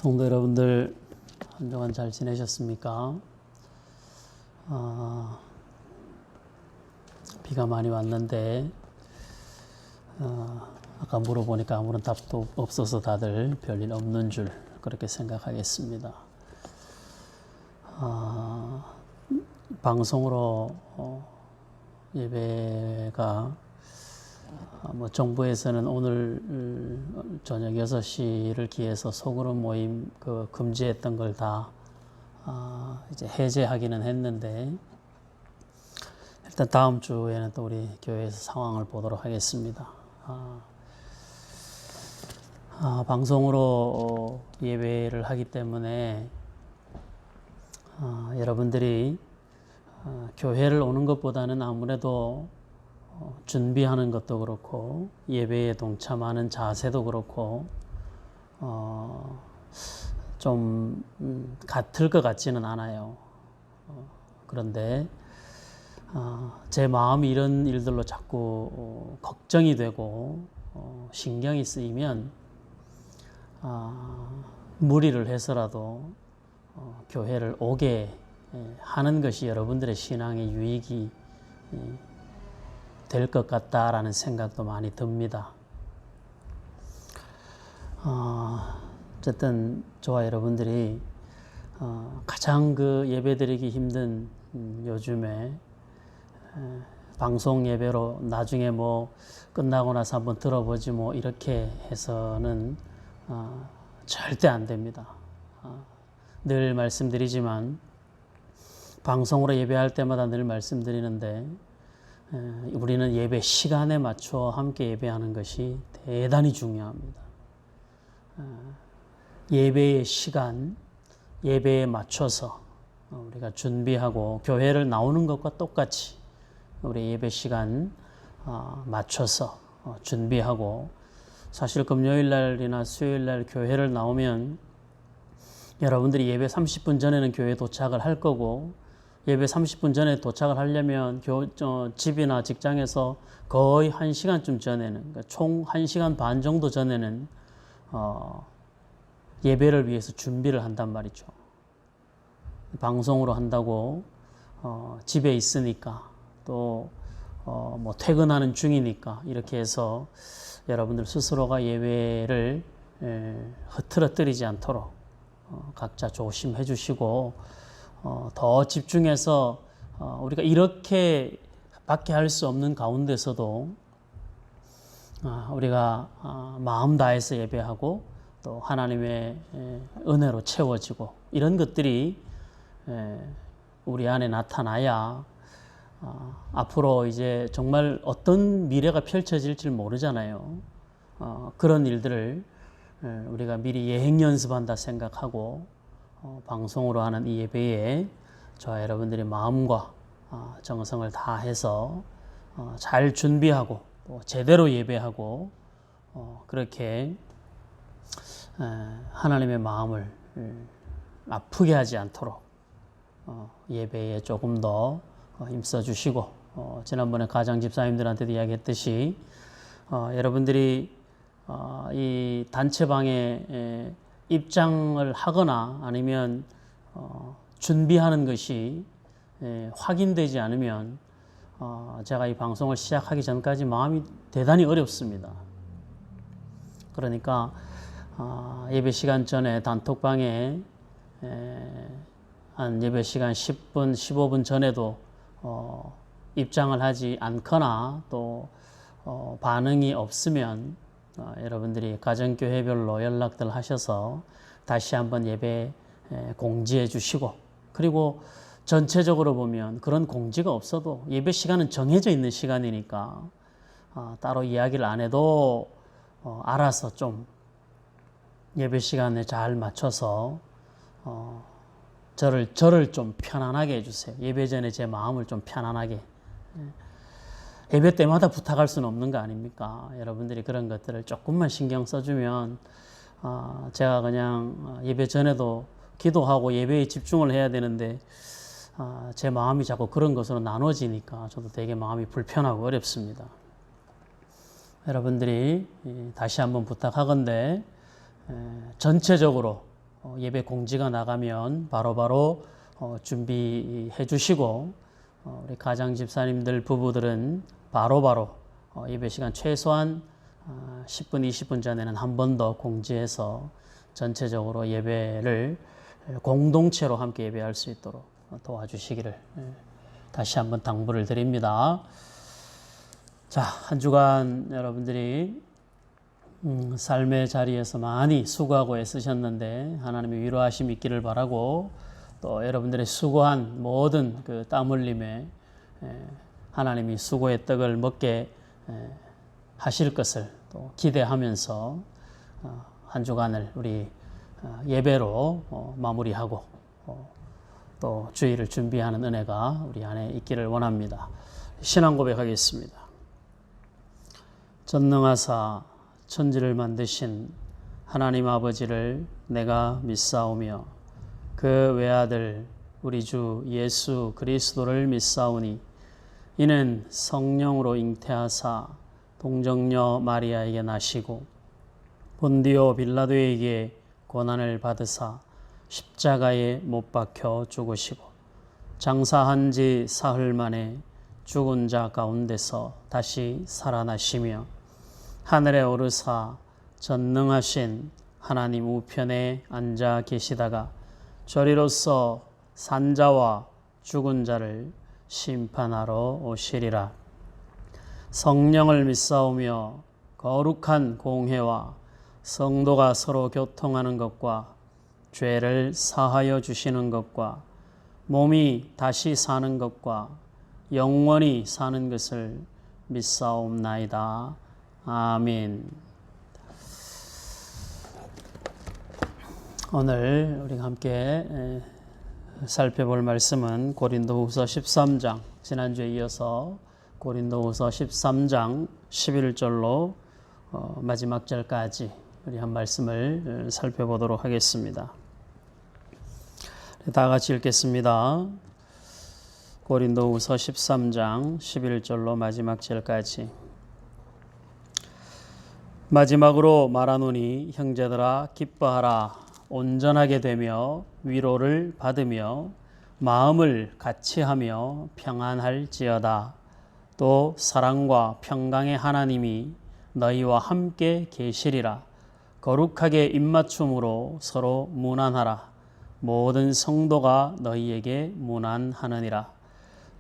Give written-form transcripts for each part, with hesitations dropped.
성도 여러분들, 한 주간 잘 지내셨습니까? 비가 많이 왔는데 아까 물어보니까 아무런 답도 없어서 다들 별일 없는 줄 그렇게 생각하겠습니다. 방송으로 예배가 정부에서는 오늘 저녁 6시를 기해서 소그룹 모임 금지했던 걸 다 이제 해제하기는 했는데, 일단 다음 주에는 또 우리 교회에서 상황을 보도록 하겠습니다. 방송으로 예배를 하기 때문에 여러분들이 교회를 오는 것보다는 아무래도 준비하는 것도 그렇고 예배에 동참하는 자세도 그렇고 좀 같을 것 같지는 않아요. 그런데 제 마음이 이런 일들로 자꾸 걱정이 되고 신경이 쓰이면 무리를 해서라도 교회를 오게 하는 것이 여러분들의 신앙의 유익이 될 것 같다라는 생각도 많이 듭니다. 어쨌든 저와 여러분들이 가장 예배드리기 힘든 요즘에 방송 예배로 나중에 끝나고 나서 한번 들어보지 이렇게 해서는 절대 안 됩니다. 늘 말씀드리지만 방송으로 예배할 때마다 늘 말씀드리는데 우리는 예배 시간에 맞춰 함께 예배하는 것이 대단히 중요합니다. 예배의 시간, 예배에 맞춰서 우리가 준비하고 교회를 나오는 것과 똑같이 우리 예배 시간 맞춰서 준비하고, 사실 금요일 날이나 수요일 날 교회를 나오면 여러분들이 예배 30분 전에는 교회에 도착을 할 거고, 예배 30분 전에 도착을 하려면 집이나 직장에서 거의 1시간쯤 전에는, 그러니까 총 1시간 반 정도 전에는 예배를 위해서 준비를 한단 말이죠. 방송으로 한다고 집에 있으니까 또 퇴근하는 중이니까 이렇게 해서 여러분들 스스로가 예배를 흐트러뜨리지 않도록 각자 조심해 주시고, 더 집중해서 우리가 이렇게 밖에 할 수 없는 가운데서도 우리가 마음 다해서 예배하고 또 하나님의 은혜로 채워지고, 이런 것들이 우리 안에 나타나야 앞으로 이제 정말 어떤 미래가 펼쳐질지 모르잖아요. 그런 일들을 우리가 미리 예행 연습한다 생각하고 방송으로 하는 이 예배에 저와 여러분들의 마음과 정성을 다해서 잘 준비하고 또 제대로 예배하고 그렇게 하나님의 마음을 아프게 하지 않도록 예배에 조금 더 힘써 주시고, 지난번에 가장 집사님들한테도 이야기했듯이 여러분들이 이 단체방에 입장을 하거나 아니면 준비하는 것이 확인되지 않으면 제가 이 방송을 시작하기 전까지 마음이 대단히 어렵습니다. 그러니까 예배 시간 전에 단톡방에 한 예배 시간 10분, 15분 전에도 입장을 하지 않거나 또 반응이 없으면 여러분들이 가정교회별로 연락들 하셔서 다시 한번 예배 공지해 주시고, 그리고 전체적으로 보면 그런 공지가 없어도 예배 시간은 정해져 있는 시간이니까 따로 이야기를 안 해도 알아서 좀 예배 시간에 잘 맞춰서 저를 좀 편안하게 해주세요. 예배 전에 제 마음을 좀 편안하게. 예배 때마다 부탁할 수는 없는 거 아닙니까? 여러분들이 그런 것들을 조금만 신경 써주면 제가 그냥 예배 전에도 기도하고 예배에 집중을 해야 되는데 제 마음이 자꾸 그런 것으로 나눠지니까 저도 되게 마음이 불편하고 어렵습니다. 여러분들이 다시 한번 부탁하건대 전체적으로 예배 공지가 나가면 바로바로 준비해 주시고 우리 가장 집사님들 부부들은 바로바로 예배 시간 최소한 10분, 20분 전에는 한 번 더 공지해서 전체적으로 예배를 공동체로 함께 예배할 수 있도록 도와주시기를 다시 한번 당부를 드립니다. 자, 한 주간 여러분들이 삶의 자리에서 많이 수고하고 애쓰셨는데 하나님의 위로하심이 있기를 바라고, 또 여러분들의 수고한 모든 그 땀 흘림에 하나님이 수고의 떡을 먹게 하실 것을 또 기대하면서 한 주간을 우리 예배로 마무리하고 또 주일을 준비하는 은혜가 우리 안에 있기를 원합니다. 신앙 고백하겠습니다. 전능하사 천지를 만드신 하나님 아버지를 내가 믿사오며 그 외아들 우리 주 예수 그리스도를 믿사오니 이는 성령으로 잉태하사 동정녀 마리아에게 나시고 본디오 빌라도에게 고난을 받으사 십자가에 못 박혀 죽으시고 장사한 지 사흘 만에 죽은 자 가운데서 다시 살아나시며 하늘에 오르사 전능하신 하나님 우편에 앉아 계시다가 저리로서 산자와 죽은 자를 심판하러 오시리라. 성령을 믿사오며 거룩한 공회와 성도가 서로 교통하는 것과 죄를 사하여 주시는 것과 몸이 다시 사는 것과 영원히 사는 것을 믿사옵나이다. 아멘. 오늘 우리가 함께 살펴볼 말씀은 고린도후서 13장, 지난주에 이어서 고린도후서 13장 11절로 마지막 절까지 우리 한 말씀을 살펴보도록 하겠습니다. 다 같이 읽겠습니다. 고린도후서 13장 11절로 마지막 절까지. 마지막으로 말하노니 형제들아 기뻐하라. 온전하게 되며 위로를 받으며 마음을 같이하며 평안할지어다. 또 사랑과 평강의 하나님이 너희와 함께 계시리라. 거룩하게 입맞춤으로 서로 문안하라. 모든 성도가 너희에게 문안하느니라.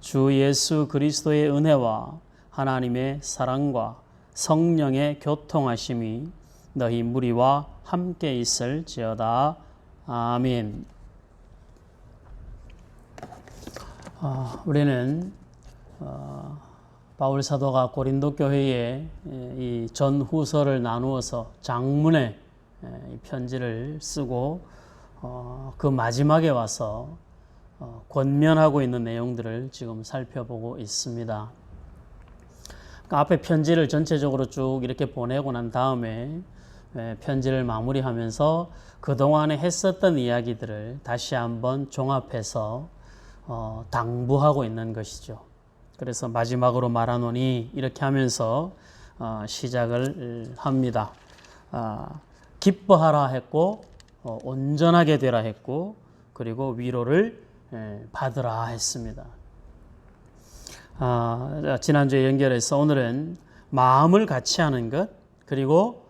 주 예수 그리스도의 은혜와 하나님의 사랑과 성령의 교통하심이 너희 무리와 함께 있을지어다. 아멘. 우리는 바울 사도가 고린도 교회에 이 전후서를 나누어서 장문의 편지를 쓰고 그 마지막에 와서 권면하고 있는 내용들을 지금 살펴보고 있습니다. 그러니까 앞에 편지를 전체적으로 쭉 이렇게 보내고 난 다음에 편지를 마무리하면서 그동안에 했었던 이야기들을 다시 한번 종합해서 당부하고 있는 것이죠. 그래서 마지막으로 말하노니 이렇게 하면서 시작을 합니다. 기뻐하라 했고 온전하게 되라 했고 그리고 위로를 받으라 했습니다. 지난주에 연결해서 오늘은 마음을 같이 하는 것, 그리고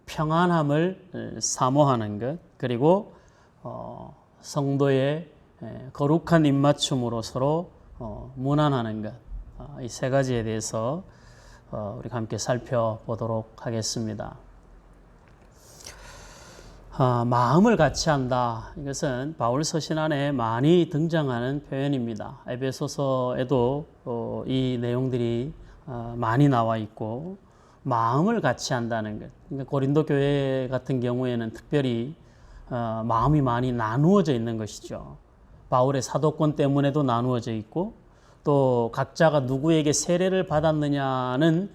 평안함을 사모하는 것, 그리고 성도의 거룩한 입맞춤으로 서로 문안하는 것, 이 세 가지에 대해서 우리가 함께 살펴보도록 하겠습니다. 마음을 같이 한다. 이것은 바울 서신 안에 많이 등장하는 표현입니다. 에베소서에도 이 내용들이 많이 나와 있고, 마음을 같이 한다는 것. 그러니까 고린도 교회 같은 경우에는 특별히 마음이 많이 나누어져 있는 것이죠. 바울의 사도권 때문에도 나누어져 있고, 또 각자가 누구에게 세례를 받았느냐는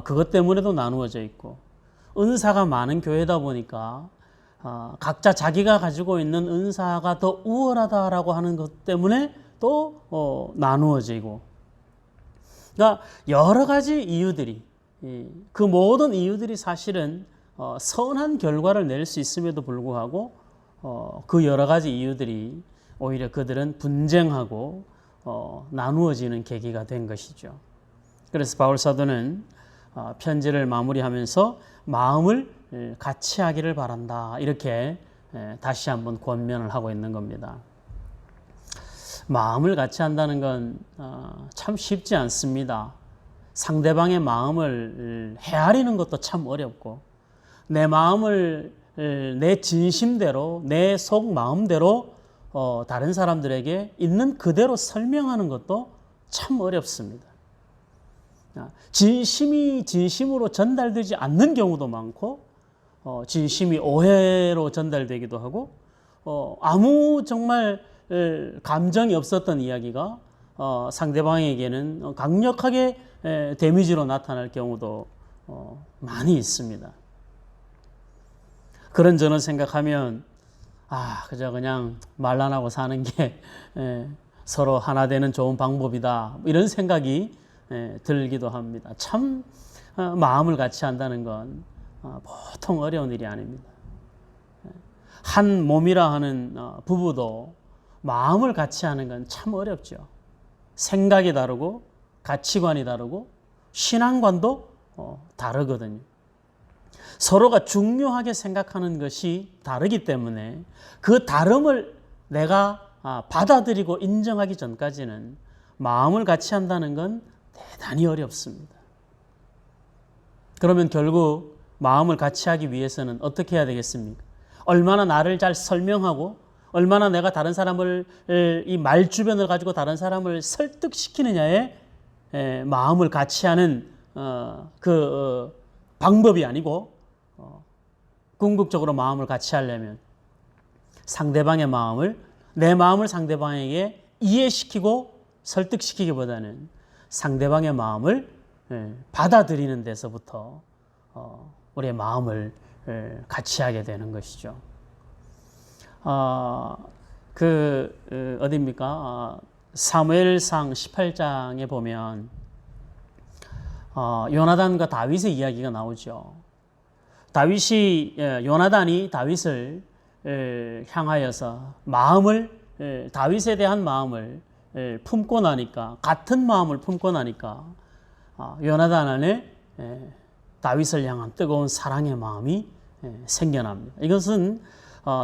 그것 때문에도 나누어져 있고, 은사가 많은 교회다 보니까 각자 자기가 가지고 있는 은사가 더 우월하다라고 하는 것 때문에 또 나누어지고, 그러니까 여러 가지 이유들이, 그 모든 이유들이 사실은 선한 결과를 낼 수 있음에도 불구하고 그 여러 가지 이유들이 오히려 그들은 분쟁하고 나누어지는 계기가 된 것이죠. 그래서 바울 사도는 편지를 마무리하면서 마음을 같이 하기를 바란다, 이렇게 다시 한번 권면을 하고 있는 겁니다. 마음을 같이 한다는 건 참 쉽지 않습니다. 상대방의 마음을 헤아리는 것도 참 어렵고, 내 마음을 내 진심대로, 내 속 마음대로 다른 사람들에게 있는 그대로 설명하는 것도 참 어렵습니다. 진심이 진심으로 전달되지 않는 경우도 많고, 진심이 오해로 전달되기도 하고, 아무 정말 감정이 없었던 이야기가 상대방에게는 강력하게 데미지로 나타날 경우도 많이 있습니다. 그런 저는 생각하면 그저 그냥 말 안 하고 사는 게 서로 하나 되는 좋은 방법이다, 이런 생각이 들기도 합니다. 참 마음을 같이 한다는 건 보통 어려운 일이 아닙니다. 한 몸이라 하는 부부도 마음을 같이 하는 건 참 어렵죠. 생각이 다르고 가치관이 다르고 신앙관도 다르거든요. 서로가 중요하게 생각하는 것이 다르기 때문에 그 다름을 내가 받아들이고 인정하기 전까지는 마음을 같이 한다는 건 대단히 어렵습니다. 그러면 결국 마음을 같이 하기 위해서는 어떻게 해야 되겠습니까? 얼마나 나를 잘 설명하고, 얼마나 내가 다른 사람을, 이 말 주변을 가지고 다른 사람을 설득시키느냐에 마음을 같이 하는 방법이 아니고, 궁극적으로 마음을 같이 하려면 상대방의 마음을, 내 마음을 상대방에게 이해시키고 설득시키기보다는 상대방의 마음을 받아들이는 데서부터 우리의 마음을 같이 하게 되는 것이죠. 어디입니까? 사무엘상 18장에 보면 요나단과 다윗의 이야기가 나오죠. 요나단이 다윗을 향하여서 다윗에 대한 마음을 품고 나니까, 같은 마음을 품고 나니까 요나단 안에 다윗을 향한 뜨거운 사랑의 마음이 생겨납니다. 이것은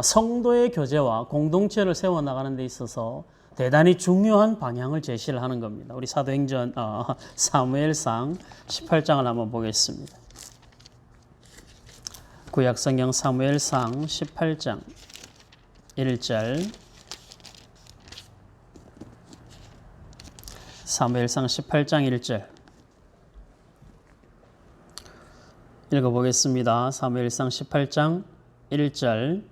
성도의 교제와 공동체를 세워나가는 데 있어서 대단히 중요한 방향을 제시를 하는 겁니다. 우리 사도행전 사무엘상 18장을 한번 보겠습니다. 구약성경 사무엘상 18장 1절, 사무엘상 18장 1절 읽어보겠습니다. 사무엘상 18장 1절.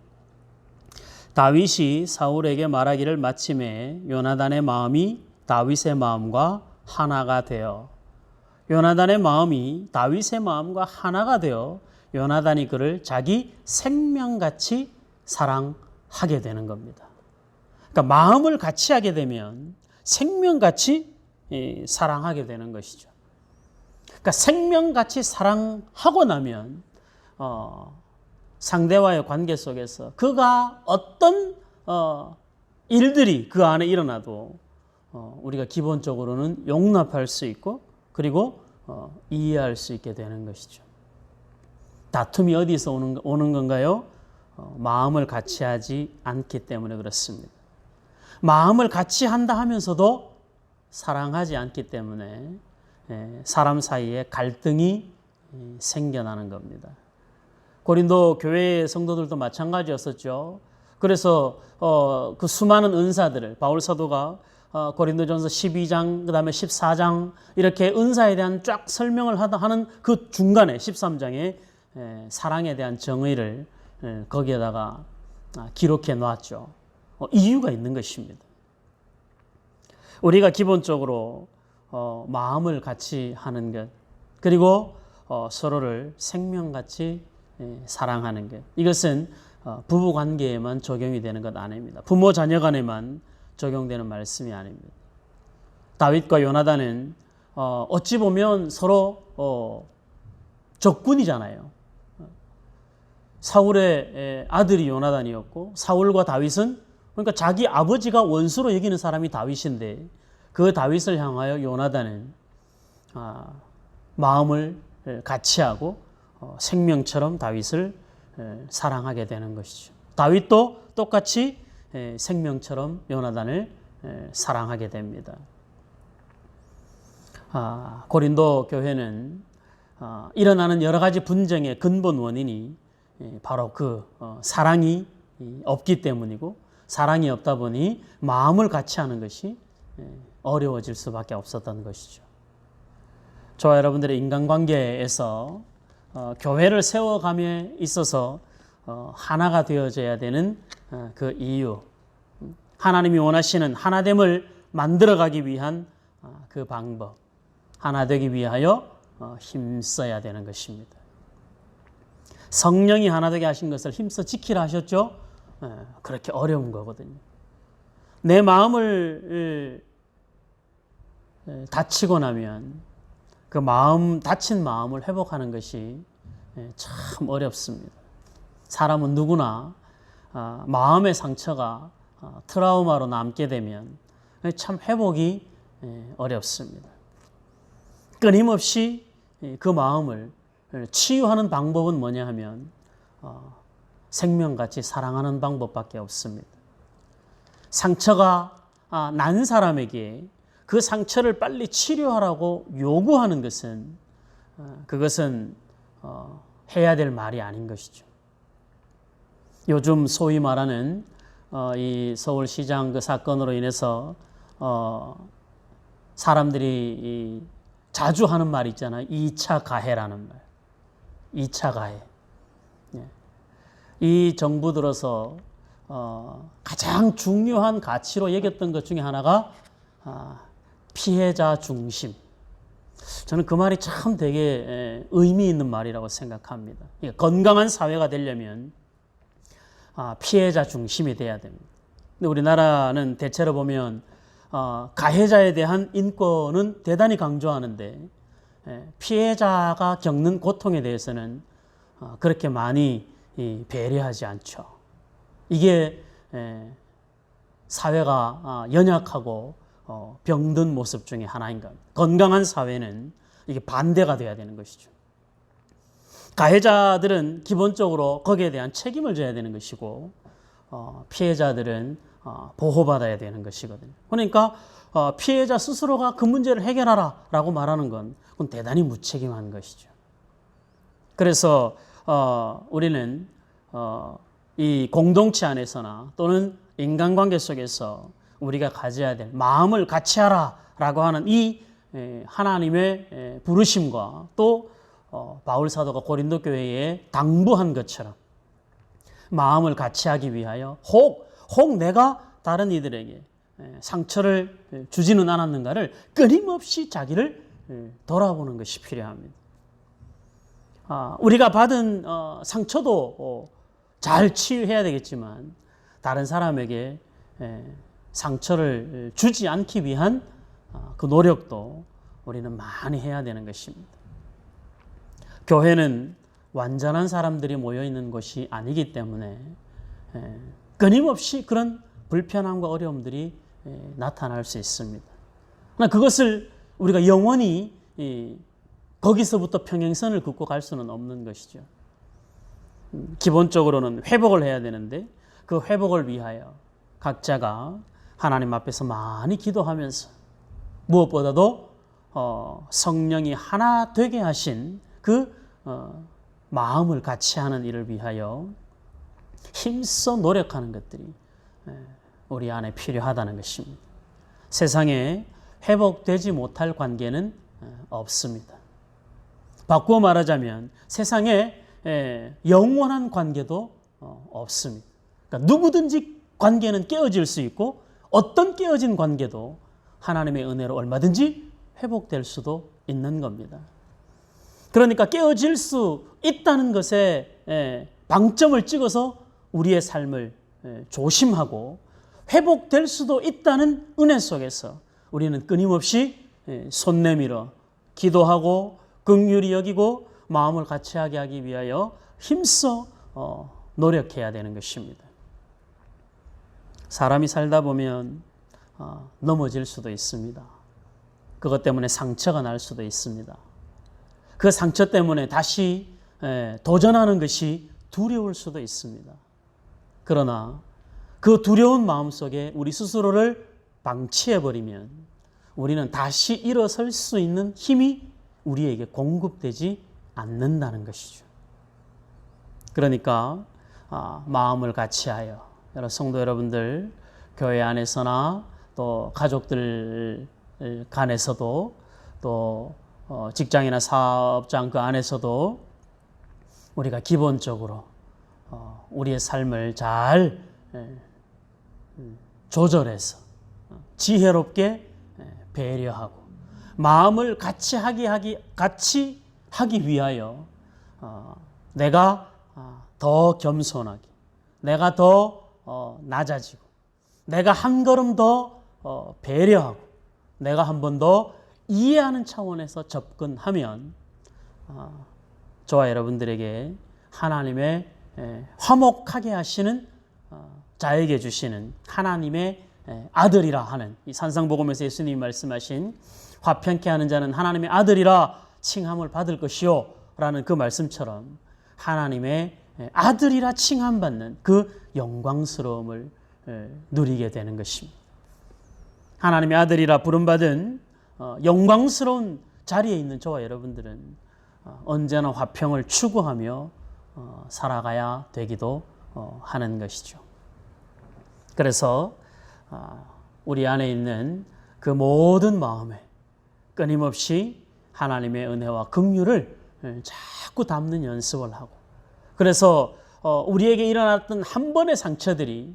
다윗이 사울에게 말하기를 마침에 요나단의 마음이 다윗의 마음과 하나가 되어, 요나단의 마음이 다윗의 마음과 하나가 되어 요나단이 그를 자기 생명같이 사랑하게 되는 겁니다. 그러니까 마음을 같이 하게 되면 생명같이 사랑하게 되는 것이죠. 그러니까 생명같이 사랑하고 나면 상대와의 관계 속에서 그가 어떤 일들이 그 안에 일어나도 우리가 기본적으로는 용납할 수 있고, 그리고 이해할 수 있게 되는 것이죠. 다툼이 어디서 오는 건가요? 마음을 같이 하지 않기 때문에 그렇습니다. 마음을 같이 한다 하면서도 사랑하지 않기 때문에 사람 사이에 갈등이 생겨나는 겁니다. 고린도 교회의 성도들도 마찬가지였었죠. 그래서 그 수많은 은사들을 바울 사도가 고린도전서 12장, 그 다음에 14장 이렇게 은사에 대한 쫙 설명을 하는 그 중간에 13장에 사랑에 대한 정의를 거기에다가 기록해 놨죠. 이유가 있는 것입니다. 우리가 기본적으로 마음을 같이 하는 것, 그리고 서로를 생명같이 사랑하는 것, 이것은 부부관계에만 적용이 되는 것 아닙니다. 부모 자녀 간에만 적용되는 말씀이 아닙니다. 다윗과 요나단은 어찌 보면 서로 적군이잖아요. 사울의 아들이 요나단이었고 사울과 다윗은 그러니까 자기 아버지가 원수로 여기는 사람이 다윗인데 그 다윗을 향하여 요나단은 마음을 같이 하고 생명처럼 다윗을 사랑하게 되는 것이죠. 다윗도 똑같이 생명처럼 요나단을 사랑하게 됩니다. 고린도 교회는 일어나는 여러 가지 분쟁의 근본 원인이 바로 그 사랑이 없기 때문이고 사랑이 없다 보니 마음을 같이 하는 것이 어려워질 수밖에 없었던 것이죠. 저와 여러분들의 인간관계에서 교회를 세워감에 있어서 하나가 되어져야 되는 그 이유, 하나님이 원하시는 하나됨을 만들어가기 위한 그 방법, 하나 되기 위하여 힘써야 되는 것입니다. 성령이 하나 되게 하신 것을 힘써 지키라 하셨죠? 그렇게 어려운 거거든요. 내 마음을 다치고 나면 그 다친 마음을 회복하는 것이 참 어렵습니다. 사람은 누구나 마음의 상처가 트라우마로 남게 되면 참 회복이 어렵습니다. 끊임없이 그 마음을 치유하는 방법은 뭐냐 하면 생명같이 사랑하는 방법밖에 없습니다. 상처가 난 사람에게 그 상처를 빨리 치료하라고 요구하는 것은 그것은 해야 될 말이 아닌 것이죠. 요즘 소위 말하는 이 서울시장 그 사건으로 인해서 사람들이 자주 하는 말 있잖아요. 2차 가해라는 말. 2차 가해. 이 정부 들어서 가장 중요한 가치로 여겼던 것 중에 하나가 피해자 중심. 저는 그 말이 참 되게 의미 있는 말이라고 생각합니다. 건강한 사회가 되려면 피해자 중심이 돼야 됩니다. 근데 우리나라는 대체로 보면 가해자에 대한 인권은 대단히 강조하는데 피해자가 겪는 고통에 대해서는 그렇게 많이 배려하지 않죠. 이게 사회가 연약하고 병든 모습 중에 하나인 겁니다. 건강한 사회는 이게 반대가 돼야 되는 것이죠. 가해자들은 기본적으로 거기에 대한 책임을 져야 되는 것이고 피해자들은 보호받아야 되는 것이거든요. 그러니까 피해자 스스로가 그 문제를 해결하라 라고 말하는 건 그건 대단히 무책임한 것이죠. 그래서 우리는 이 공동체 안에서나 또는 인간관계 속에서 우리가 가져야 될 마음을 같이 하라 라고 하는 이 하나님의 부르심과 또 바울 사도가 고린도 교회에 당부한 것처럼 마음을 같이 하기 위하여 혹 내가 다른 이들에게 상처를 주지는 않았는가를 끊임없이 자기를 돌아보는 것이 필요합니다. 우리가 받은 상처도 잘 치유해야 되겠지만 다른 사람에게 상처를 주지 않기 위한 그 노력도 우리는 많이 해야 되는 것입니다. 교회는 완전한 사람들이 모여있는 곳이 아니기 때문에 끊임없이 그런 불편함과 어려움들이 나타날 수 있습니다. 그러나 그것을 우리가 영원히 거기서부터 평행선을 긋고 갈 수는 없는 것이죠. 기본적으로는 회복을 해야 되는데 그 회복을 위하여 각자가 하나님 앞에서 많이 기도하면서 무엇보다도 성령이 하나 되게 하신 그 마음을 같이 하는 일을 위하여 힘써 노력하는 것들이 우리 안에 필요하다는 것입니다. 세상에 회복되지 못할 관계는 없습니다. 바꾸어 말하자면 세상에 영원한 관계도 없습니다. 그러니까 누구든지 관계는 깨어질 수 있고 어떤 깨어진 관계도 하나님의 은혜로 얼마든지 회복될 수도 있는 겁니다. 그러니까 깨어질 수 있다는 것에 방점을 찍어서 우리의 삶을 조심하고 회복될 수도 있다는 은혜 속에서 우리는 끊임없이 손 내밀어 기도하고 긍휼히 여기고 마음을 같이 하게 하기 위하여 힘써 노력해야 되는 것입니다. 사람이 살다 보면 넘어질 수도 있습니다. 그것 때문에 상처가 날 수도 있습니다. 그 상처 때문에 다시 도전하는 것이 두려울 수도 있습니다. 그러나 그 두려운 마음속에 우리 스스로를 방치해버리면 우리는 다시 일어설 수 있는 힘이 우리에게 공급되지 않는다는 것이죠. 그러니까 마음을 같이하여 성도 여러분들 교회 안에서나 또 가족들 간에서도 또 직장이나 사업장 그 안에서도 우리가 기본적으로 우리의 삶을 잘 조절해서 지혜롭게 배려하고 마음을 같이 하기 위하여 내가 더 겸손하게, 내가 더 낮아지고, 내가 한 걸음 더 배려하고, 내가 한 번 더 이해하는 차원에서 접근하면 저와 여러분들에게 하나님의 화목하게 하시는 자에게 주시는 하나님의 아들이라 하는 이 산상복음에서 예수님이 말씀하신 화평케 하는 자는 하나님의 아들이라 칭함을 받을 것이요 라는 그 말씀처럼 하나님의 아들이라 칭함받는 그 영광스러움을 누리게 되는 것입니다. 하나님의 아들이라 부름받은 영광스러운 자리에 있는 저와 여러분들은 언제나 화평을 추구하며 살아가야 되기도 하는 것이죠. 그래서 우리 안에 있는 그 모든 마음에 끊임없이 하나님의 은혜와 긍휼을 자꾸 담는 연습을 하고, 그래서 우리에게 일어났던 한 번의 상처들이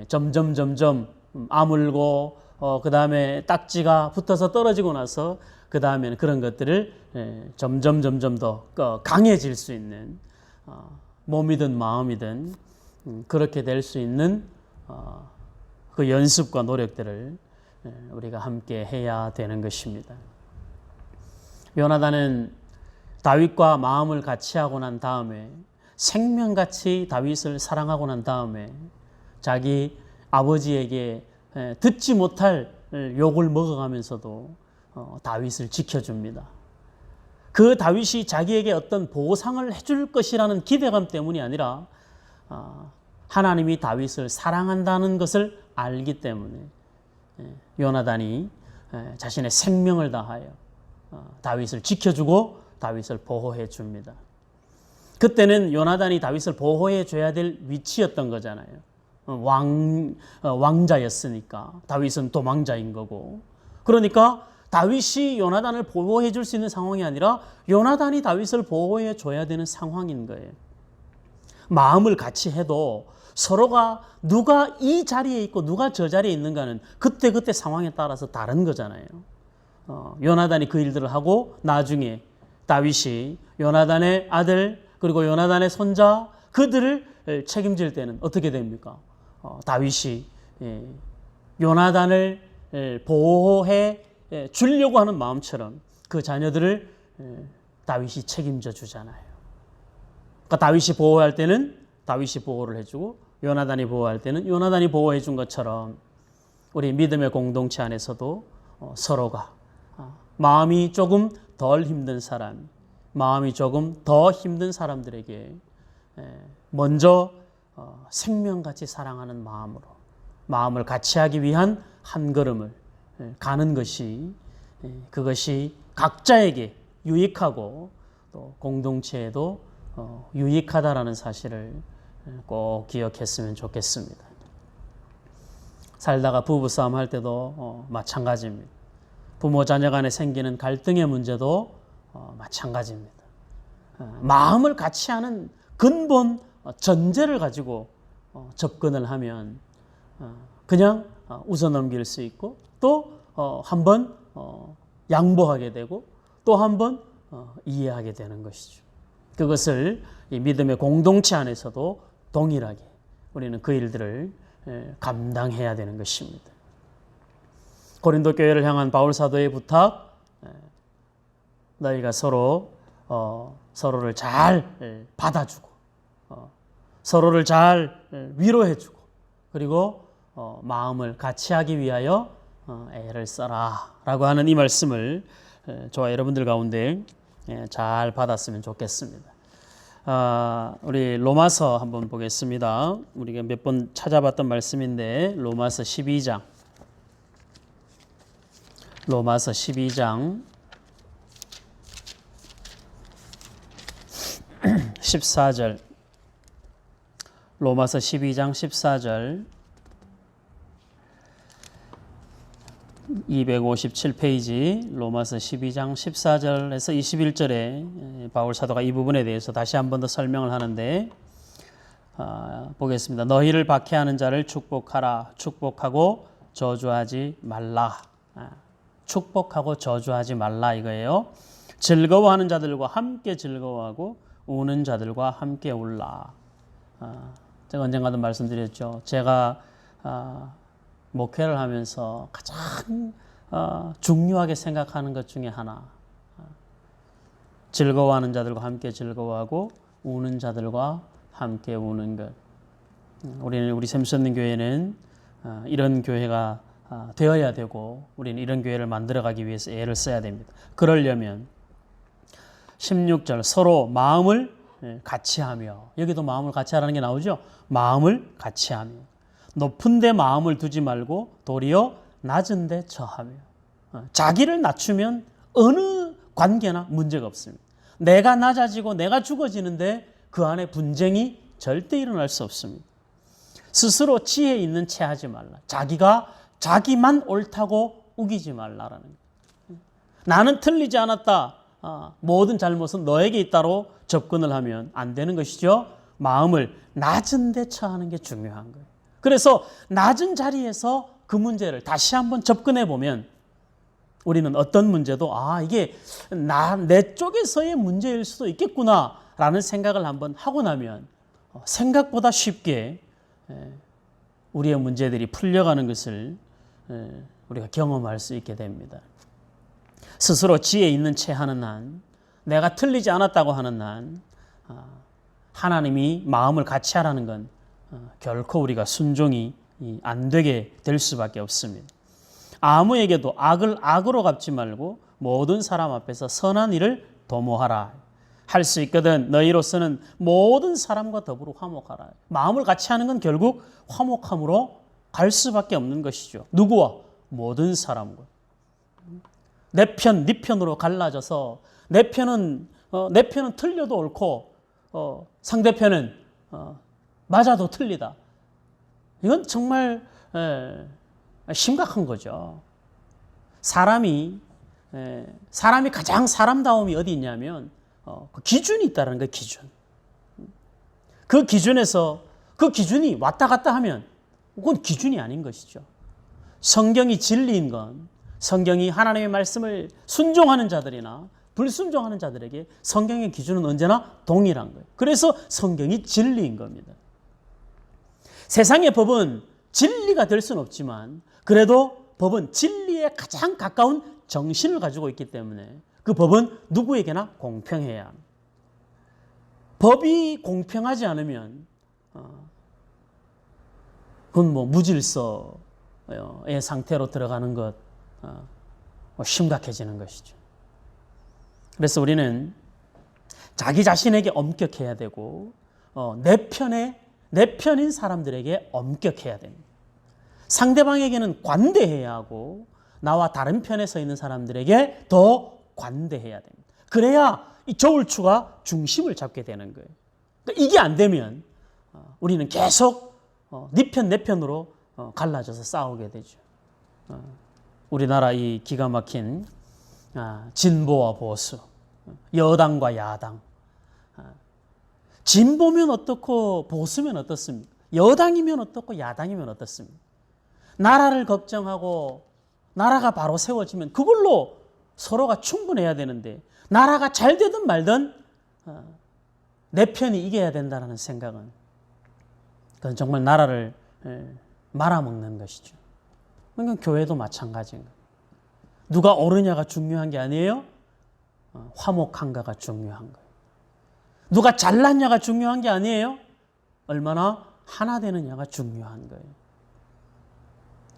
점점 아물고 그 다음에 딱지가 붙어서 떨어지고 나서 그 다음에는 그런 것들을 점점 더 강해질 수 있는 몸이든 마음이든 그렇게 될 수 있는 그 연습과 노력들을 우리가 함께 해야 되는 것입니다. 요나단은 다윗과 마음을 같이 하고 난 다음에 생명같이 다윗을 사랑하고 난 다음에 자기 아버지에게 듣지 못할 욕을 먹어가면서도 다윗을 지켜줍니다. 그 다윗이 자기에게 어떤 보상을 해줄 것이라는 기대감 때문이 아니라 하나님이 다윗을 사랑한다는 것을 알기 때문에 요나단이 자신의 생명을 다하여 다윗을 지켜주고 다윗을 보호해 줍니다. 그때는 요나단이 다윗을 보호해 줘야 될 위치였던 거잖아요. 왕자였으니까 다윗은 도망자인 거고, 그러니까 다윗이 요나단을 보호해 줄 수 있는 상황이 아니라 요나단이 다윗을 보호해 줘야 되는 상황인 거예요. 마음을 같이 해도 서로가 누가 이 자리에 있고 누가 저 자리에 있는가는 그때 상황에 따라서 다른 거잖아요. 요나단이 그 일들을 하고 나중에 다윗이 요나단의 아들 그리고 요나단의 손자 그들을 책임질 때는 어떻게 됩니까? 다윗이 요나단을 보호해 주려고 하는 마음처럼 그 자녀들을 다윗이 책임져 주잖아요. 그러니까 다윗이 보호할 때는 다윗이 보호를 해주고 요나단이 보호할 때는 요나단이 보호해 준 것처럼 우리 믿음의 공동체 안에서도 서로가 마음이 조금 덜 힘든 사람, 마음이 조금 더 힘든 사람들에게 먼저 생명같이 사랑하는 마음으로 마음을 같이 하기 위한 한 걸음을 가는 것이 그것이 각자에게 유익하고 또 공동체에도 유익하다라는 사실을 꼭 기억했으면 좋겠습니다. 살다가 부부싸움 할 때도 마찬가지입니다. 부모 자녀 간에 생기는 갈등의 문제도 마찬가지입니다. 마음을 같이 하는 근본 전제를 가지고 접근을 하면 그냥 웃어넘길 수 있고 또 한 번 양보하게 되고 또 한 번 이해하게 되는 것이죠. 그것을 이 믿음의 공동체 안에서도 동일하게 우리는 그 일들을 감당해야 되는 것입니다. 고린도 교회를 향한 바울 사도의 부탁, 너희가 서로를 잘 받아주고 서로를 잘 위로해주고 그리고 마음을 같이 하기 위하여 애를 써라 라고 하는 이 말씀을 저와 여러분들 가운데 잘 받았으면 좋겠습니다. 우리 로마서 한번 보겠습니다. 우리가 몇 번 찾아봤던 말씀인데 로마서 12장 14절 로마서 12장 14절 257페이지 로마서 12장 14절에서 21절에 바울 사도가 이 부분에 대해서 다시 한 번 더 설명을 하는데 보겠습니다. 너희를 박해하는 자를 축복하라. 축복하고 저주하지 말라. 축복하고 저주하지 말라 이거예요. 즐거워하는 자들과 함께 즐거워하고 우는 자들과 함께 울라. 제가 언젠가도 말씀드렸죠. 제가 목회를 하면서 가장 중요하게 생각하는 것 중에 하나, 즐거워하는 자들과 함께 즐거워하고 우는 자들과 함께 우는 것. 우리 샘선님 교회는 이런 교회가 되어야 되고 우리는 이런 교회를 만들어가기 위해서 애를 써야 됩니다. 그러려면 16절 서로 마음을 같이 하며, 여기도 마음을 같이 하라는 게 나오죠. 마음을 같이 하며 높은 데 마음을 두지 말고 도리어 낮은 데 처하며. 자기를 낮추면 어느 관계나 문제가 없습니다. 내가 낮아지고 내가 죽어지는데 그 안에 분쟁이 절대 일어날 수 없습니다. 스스로 지혜 있는 채 하지 말라. 자기만 옳다고 우기지 말라라는 거예요. 나는 틀리지 않았다. 모든 잘못은 너에게 있다로 접근을 하면 안 되는 것이죠. 마음을 낮은 데 처하는 게 중요한 거예요. 그래서 낮은 자리에서 그 문제를 다시 한번 접근해 보면 우리는 어떤 문제도 이게 내 쪽에서의 문제일 수도 있겠구나 라는 생각을 한번 하고 나면 생각보다 쉽게 우리의 문제들이 풀려가는 것을 우리가 경험할 수 있게 됩니다. 스스로 지혜 있는 채 하는 한, 내가 틀리지 않았다고 하는 한, 하나님이 마음을 같이 하라는 건 결코 우리가 순종이 안 되게 될 수밖에 없습니다. 아무에게도 악을 악으로 갚지 말고 모든 사람 앞에서 선한 일을 도모하라. 할 수 있거든 너희로서는 모든 사람과 더불어 화목하라. 마음을 같이 하는 건 결국 화목함으로 갈 수밖에 없는 것이죠. 누구와? 모든 사람과. 내 편, 네 편으로 갈라져서 내 편은 틀려도 옳고 상대편은 맞아도 틀리다. 이건 정말 심각한 거죠. 사람이 가장 사람다움이 어디 있냐면 그 기준이 있다는 거예요. 기준. 그 기준에서 그 기준이 왔다 갔다 하면 그건 기준이 아닌 것이죠. 성경이 진리인 건 성경이 하나님의 말씀을 순종하는 자들이나 불순종하는 자들에게 성경의 기준은 언제나 동일한 거예요. 그래서 성경이 진리인 겁니다. 세상의 법은 진리가 될 수는 없지만 그래도 법은 진리에 가장 가까운 정신을 가지고 있기 때문에 그 법은 누구에게나 공평해야 합니다. 법이 공평하지 않으면 그건 무질서의 상태로 들어가는 것 심각해지는 것이죠. 그래서 우리는 자기 자신에게 엄격해야 되고 내 편인 사람들에게 엄격해야 됩니다. 상대방에게는 관대해야 하고 나와 다른 편에 서 있는 사람들에게 더 관대해야 됩니다. 그래야 이 저울추가 중심을 잡게 되는 거예요. 그러니까 이게 안 되면 우리는 계속 네 편, 내 편으로 갈라져서 싸우게 되죠. 우리나라 이 기가 막힌 진보와 보수, 여당과 야당. 진보면 어떻고 보수면 어떻습니까? 여당이면 어떻고 야당이면 어떻습니까? 나라를 걱정하고 나라가 바로 세워지면 그걸로 서로가 충분해야 되는데 나라가 잘 되든 말든 내 편이 이겨야 된다는 생각은 그건 정말 나라를 말아먹는 것이죠. 그러니까 교회도 마찬가지인 거예요. 누가 옳으냐가 중요한 게 아니에요. 화목한가가 중요한 거예요. 누가 잘났냐가 중요한 게 아니에요. 얼마나 하나 되느냐가 중요한 거예요.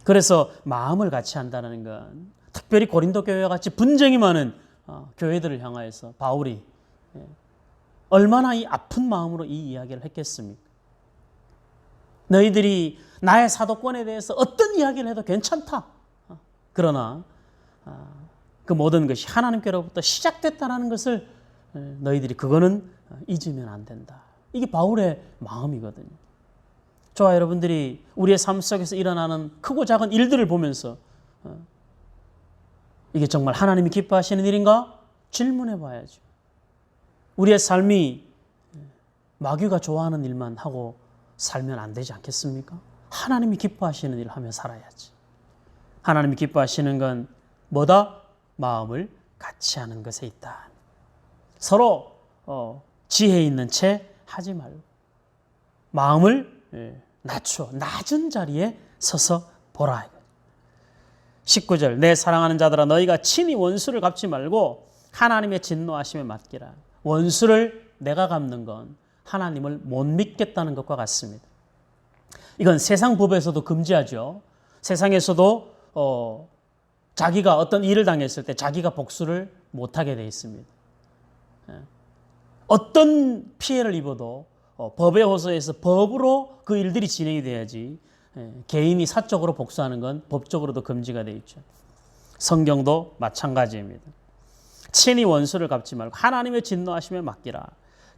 그래서 마음을 같이 한다는 건 특별히 고린도 교회와 같이 분쟁이 많은 교회들을 향하여서 바울이 얼마나 이 아픈 마음으로 이 이야기를 했겠습니까? 너희들이 나의 사도권에 대해서 어떤 이야기를 해도 괜찮다. 그러나 그 모든 것이 하나님께로부터 시작됐다는 것을 너희들이 그거는 잊으면 안 된다. 이게 바울의 마음이거든요. 저와 여러분들이 우리의 삶 속에서 일어나는 크고 작은 일들을 보면서 이게 정말 하나님이 기뻐하시는 일인가? 질문해 봐야죠. 우리의 삶이 마귀가 좋아하는 일만 하고 살면 안 되지 않겠습니까? 하나님이 기뻐하시는 일을 하며 살아야지. 하나님이 기뻐하시는 건 뭐다? 마음을 같이 하는 것에 있다. 서로 지혜 있는 채 하지 말고 마음을 낮춰 낮은 자리에 서서 보라. 19절 내 사랑하는 자들아 너희가 친히 원수를 갚지 말고 하나님의 진노하심에 맡기라. 원수를 내가 갚는 건 하나님을 못 믿겠다는 것과 같습니다. 이건 세상 법에서도 금지하죠. 세상에서도 자기가 어떤 일을 당했을 때 자기가 복수를 못하게 되어 있습니다. 어떤 피해를 입어도 법에 호소해서 법으로 그 일들이 진행이 돼야지 개인이 사적으로 복수하는 건 법적으로도 금지가 되어 있죠. 성경도 마찬가지입니다. 친히 원수를 갚지 말고 하나님의 진노하심에 맡기라.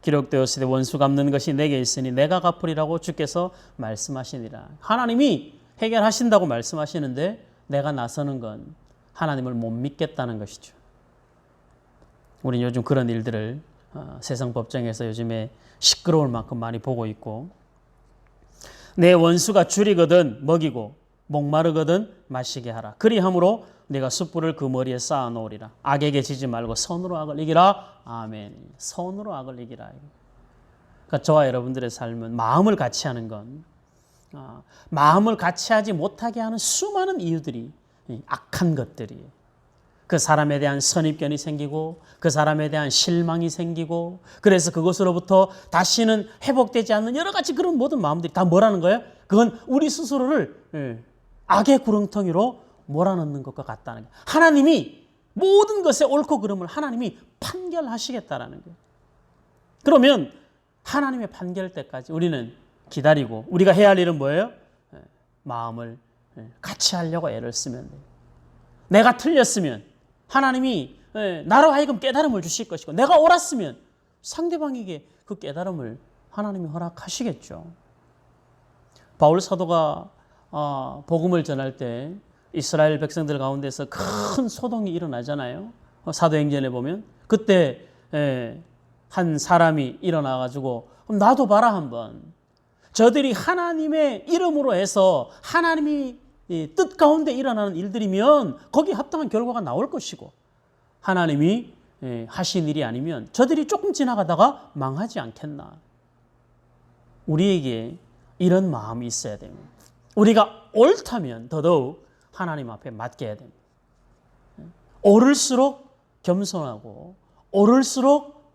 기록되었으되 원수 갚는 것이 내게 있으니 내가 갚으리라고 주께서 말씀하시니라. 하나님이 해결하신다고 말씀하시는데 내가 나서는 건 하나님을 못 믿겠다는 것이죠. 우리는 요즘 그런 일들을 세상 법정에서 요즘에 시끄러울 만큼 많이 보고 있고 내 원수가 줄이거든 먹이고 목마르거든 마시게 하라. 그리함으로 내가 숯불을 그 머리에 쌓아 놓으리라. 악에게 지지 말고 선으로 악을 이기라. 아멘. 선으로 악을 이기라. 그러니까 저와 여러분들의 삶은 마음을 같이 하는 건 마음을 같이 하지 못하게 하는 수많은 이유들이 악한 것들이에요. 그 사람에 대한 선입견이 생기고 그 사람에 대한 실망이 생기고 그래서 그것으로부터 다시는 회복되지 않는 여러 가지 그런 모든 마음들이 다 뭐라는 거예요? 그건 우리 스스로를 악의 구렁텅이로 몰아넣는 것과 같다는 거예요. 하나님이 모든 것의 옳고 그름을 하나님이 판결하시겠다라는 거예요. 그러면 하나님의 판결 때까지 우리는 기다리고 우리가 해야 할 일은 뭐예요? 마음을 같이 하려고 애를 쓰면 돼요. 내가 틀렸으면 하나님이 나로 하여금 깨달음을 주실 것이고 내가 옳았으면 상대방에게 그 깨달음을 하나님이 허락하시겠죠. 바울 사도가 복음을 전할 때 이스라엘 백성들 가운데서 큰 소동이 일어나잖아요. 사도행전에 보면 그때 한 사람이 일어나가지고 나도 봐라 한번. 저들이 하나님의 이름으로 해서 하나님이 뜻 가운데 일어나는 일들이면 거기에 합당한 결과가 나올 것이고 하나님이 하신 일이 아니면 저들이 조금 지나가다가 망하지 않겠나. 우리에게 이런 마음이 있어야 됩니다. 우리가 옳다면 더더욱 하나님 앞에 맡겨야 됩니다. 옳을수록 겸손하고 옳을수록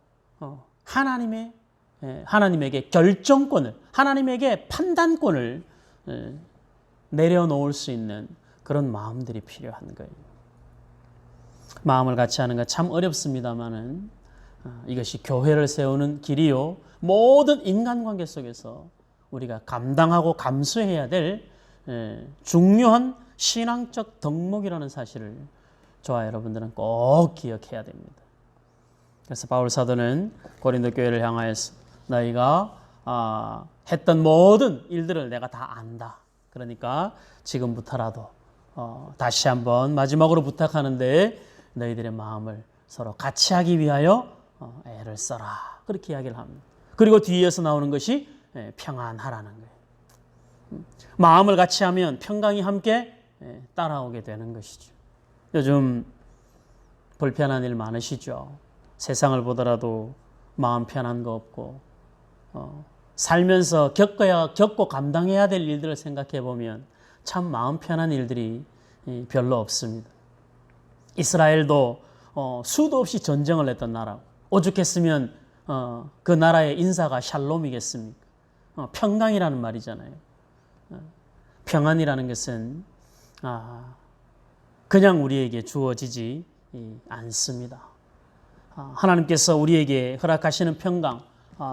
하나님에게 결정권을 하나님에게 판단권을 내려놓을 수 있는 그런 마음들이 필요한 거예요. 마음을 같이 하는 건 참 어렵습니다만은 이것이 교회를 세우는 길이요. 모든 인간관계 속에서 우리가 감당하고 감수해야 될 중요한 신앙적 덕목이라는 사실을 저와 여러분들은 꼭 기억해야 됩니다. 그래서 바울 사도는 고린도 교회를 향하여서 너희가 했던 모든 일들을 내가 다 안다. 그러니까 지금부터라도 다시 한번 마지막으로 부탁하는데 너희들의 마음을 서로 같이 하기 위하여 애를 써라. 그렇게 이야기를 합니다. 그리고 뒤에서 나오는 것이 평안하라는 거예요. 마음을 같이 하면 평강이 함께 따라오게 되는 것이죠. 요즘 불편한 일 많으시죠? 세상을 보더라도 마음 편한 거 없고 살면서 겪고 감당해야 될 일들을 생각해 보면 참 마음 편한 일들이 별로 없습니다. 이스라엘도 수도 없이 전쟁을 했던 나라고 오죽했으면 그 나라의 인사가 샬롬이겠습니까? 평강이라는 말이잖아요. 평안이라는 것은 그냥 우리에게 주어지지 않습니다. 하나님께서 우리에게 허락하시는 평강,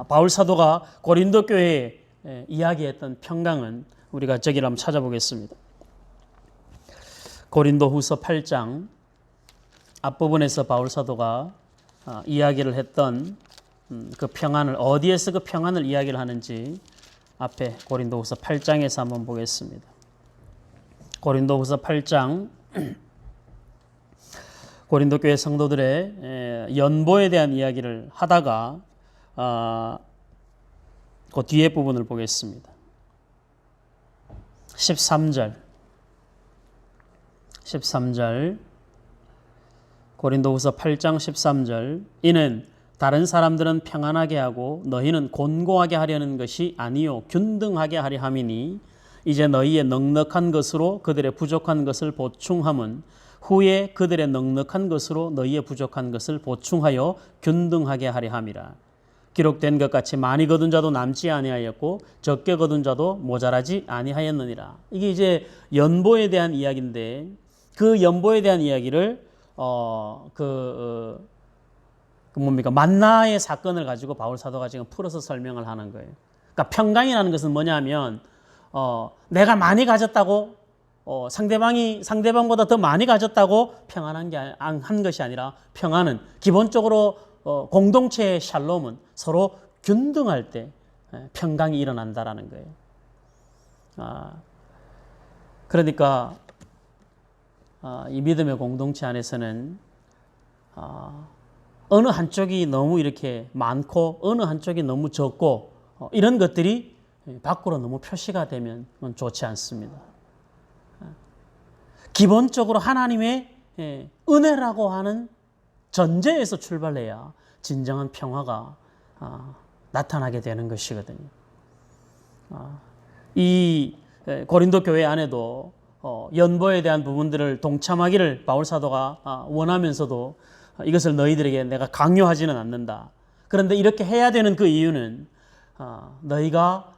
바울 사도가 고린도 교회에 이야기했던 평강은 우리가 저기를 한번 찾아보겠습니다. 고린도 후서 8장 앞부분에서 바울 사도가 이야기를 했던 그 평안을, 어디에서 그 평안을 이야기를 하는지 앞에 고린도 후서 8장에서 한번 보겠습니다. 고린도 후서 8장 고린도 교회 성도들의 연보에 대한 이야기를 하다가 그 뒤에 부분을 보겠습니다. 13절 고린도후서 8장 13절 이는 다른 사람들은 평안하게 하고 너희는 곤고하게 하려는 것이 아니요 균등하게 하려 함이니 이제 너희의 넉넉한 것으로 그들의 부족한 것을 보충함은 후에 그들의 넉넉한 것으로 너희의 부족한 것을 보충하여 균등하게 하려 함이라. 기록된 것 같이 많이 거둔 자도 남지 아니하였고 적게 거둔 자도 모자라지 아니하였느니라. 이게 이제 연보에 대한 이야기인데 그 연보에 대한 이야기를 만나의 사건을 가지고 바울 사도가 지금 풀어서 설명을 하는 거예요. 그러니까 평강이라는 것은 뭐냐면 내가 많이 가졌다고 상대방보다 더 많이 가졌다고 평안한 한 것이 아니라 평안은 기본적으로 공동체의 샬롬은 서로 균등할 때 평강이 일어난다라는 거예요. 그러니까 이 믿음의 공동체 안에서는 어느 한쪽이 너무 이렇게 많고 어느 한쪽이 너무 적고 이런 것들이 밖으로 너무 표시가 되면 좋지 않습니다. 기본적으로 하나님의 은혜라고 하는 전제에서 출발해야 진정한 평화가 나타나게 되는 것이거든요. 이 고린도 교회 안에도 연보에 대한 부분들을 동참하기를 바울 사도가 원하면서도 이것을 너희들에게 내가 강요하지는 않는다. 그런데 이렇게 해야 되는 그 이유는 너희가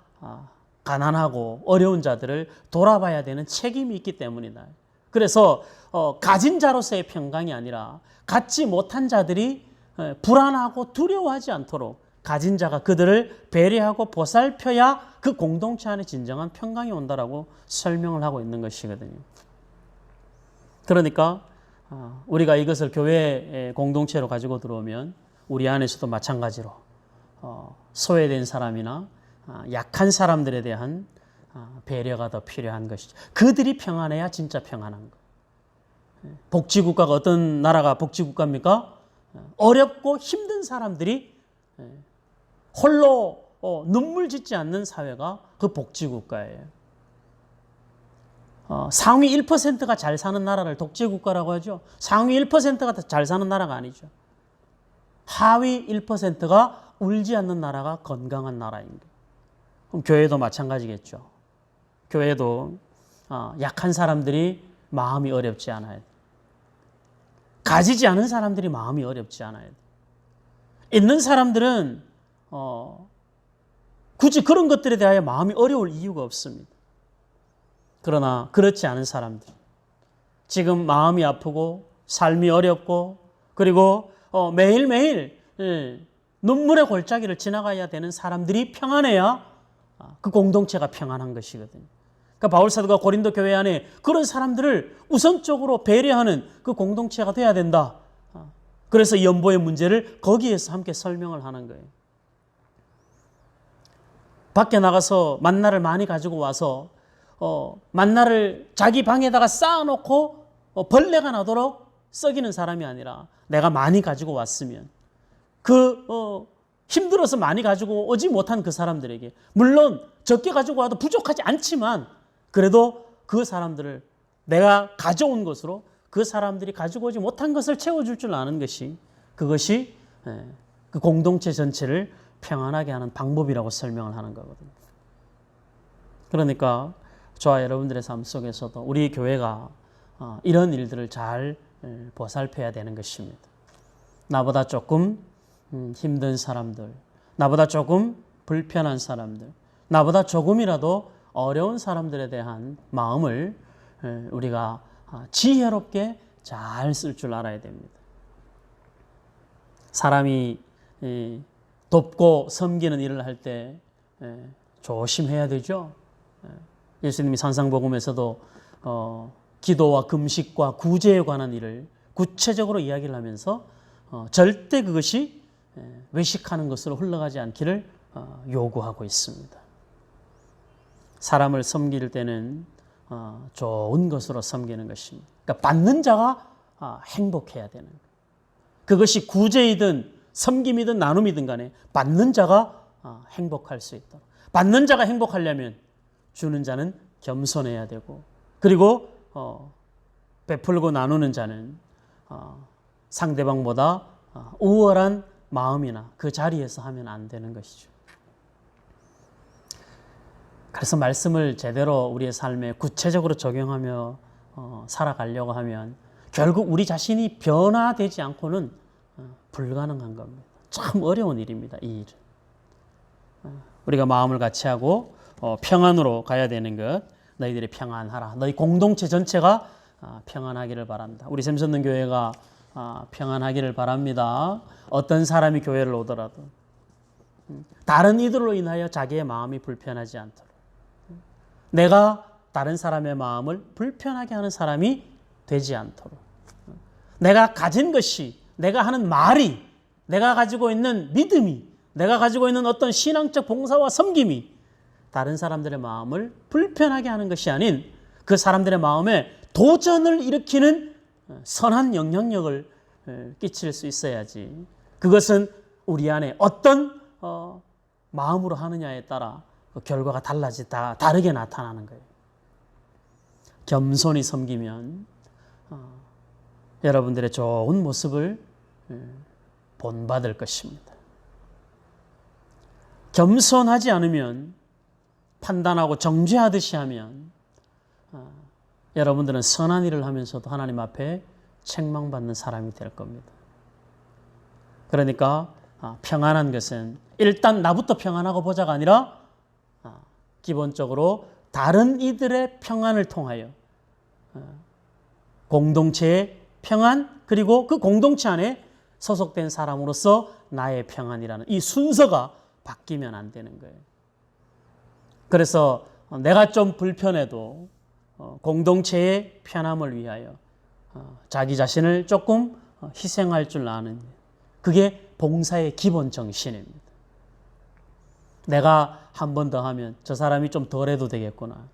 가난하고 어려운 자들을 돌아봐야 되는 책임이 있기 때문이다. 그래서 가진 자로서의 평강이 아니라 갖지 못한 자들이 불안하고 두려워하지 않도록 가진 자가 그들을 배려하고 보살펴야 그 공동체 안에 진정한 평강이 온다라고 설명을 하고 있는 것이거든요. 그러니까 우리가 이것을 교회 공동체로 가지고 들어오면 우리 안에서도 마찬가지로 소외된 사람이나 약한 사람들에 대한 배려가 더 필요한 것이죠. 그들이 평안해야 진짜 평안한 거. 복지국가가 어떤 나라가 복지국가입니까? 어렵고 힘든 사람들이 홀로 눈물 짓지 않는 사회가 그 복지국가예요. 상위 1%가 잘 사는 나라를 독재국가라고 하죠. 상위 1%가 잘 사는 나라가 아니죠. 하위 1%가 울지 않는 나라가 건강한 나라인 거예요. 그럼 교회도 마찬가지겠죠. 교회도 약한 사람들이 마음이 어렵지 않아야 돼. 가지지 않은 사람들이 마음이 어렵지 않아야 돼. 있는 사람들은 굳이 그런 것들에 대하여 마음이 어려울 이유가 없습니다. 그러나 그렇지 않은 사람들, 지금 마음이 아프고 삶이 어렵고 그리고 매일매일 눈물의 골짜기를 지나가야 되는 사람들이 평안해야 그 공동체가 평안한 것이거든요. 그러니까 바울 사도가 고린도 교회 안에 그런 사람들을 우선적으로 배려하는 그 공동체가 돼야 된다. 그래서 연보의 문제를 거기에서 함께 설명을 하는 거예요. 밖에 나가서 만나를 많이 가지고 와서 만나를 자기 방에다가 쌓아놓고 벌레가 나도록 썩이는 사람이 아니라 내가 많이 가지고 왔으면 힘들어서 많이 가지고 오지 못한 그 사람들에게 물론 적게 가지고 와도 부족하지 않지만 그래도 그 사람들을 내가 가져온 것으로 그 사람들이 가지고 오지 못한 것을 채워줄 줄 아는 것이 그것이 그 공동체 전체를 평안하게 하는 방법이라고 설명을 하는 거거든요. 그러니까 저와 여러분들의 삶 속에서도 우리 교회가 이런 일들을 잘 보살펴야 되는 것입니다. 나보다 조금 힘든 사람들, 나보다 조금 불편한 사람들, 나보다 조금이라도 어려운 사람들에 대한 마음을 우리가 지혜롭게 잘 쓸 줄 알아야 됩니다. 사람이 돕고 섬기는 일을 할 때 조심해야 되죠. 예수님이 산상복음에서도 기도와 금식과 구제에 관한 일을 구체적으로 이야기를 하면서 절대 그것이 외식하는 것으로 흘러가지 않기를 요구하고 있습니다. 사람을 섬길 때는 좋은 것으로 섬기는 것입니다. 그러니까 받는 자가 행복해야 되는 거예요. 그것이 구제이든 섬김이든 나눔이든 간에 받는 자가 행복할 수 있도록. 받는 자가 행복하려면 주는 자는 겸손해야 되고, 그리고 베풀고 나누는 자는 상대방보다 우월한 마음이나 그 자리에서 하면 안 되는 것이죠. 그래서 말씀을 제대로 우리의 삶에 구체적으로 적용하며 살아가려고 하면 결국 우리 자신이 변화되지 않고는 불가능한 겁니다. 참 어려운 일입니다. 이 일은. 우리가 마음을 같이 하고 평안으로 가야 되는 것. 너희들이 평안하라. 너희 공동체 전체가 평안하기를 바란다. 우리 샘선는 교회가 평안하기를 바랍니다. 어떤 사람이 교회를 오더라도 다른 이들로 인하여 자기의 마음이 불편하지 않도록, 내가 다른 사람의 마음을 불편하게 하는 사람이 되지 않도록, 내가 가진 것이, 내가 하는 말이, 내가 가지고 있는 믿음이, 내가 가지고 있는 어떤 신앙적 봉사와 섬김이 다른 사람들의 마음을 불편하게 하는 것이 아닌 그 사람들의 마음에 도전을 일으키는 선한 영향력을 끼칠 수 있어야지. 그것은 우리 안에 어떤 마음으로 하느냐에 따라 결과가 다르게 나타나는 거예요. 겸손히 섬기면 여러분들의 좋은 모습을 본받을 것입니다. 겸손하지 않으면, 판단하고 정죄하듯이 하면 여러분들은 선한 일을 하면서도 하나님 앞에 책망받는 사람이 될 겁니다. 그러니까 평안한 것은 일단 나부터 평안하고 보자가 아니라 기본적으로 다른 이들의 평안을 통하여 공동체의 평안, 그리고 그 공동체 안에 소속된 사람으로서 나의 평안이라는 이 순서가 바뀌면 안 되는 거예요. 그래서 내가 좀 불편해도 공동체의 편함을 위하여 자기 자신을 조금 희생할 줄 아는, 그게 봉사의 기본 정신입니다. 내가 한 번 더 하면 저 사람이 좀 덜 해도 되겠구나,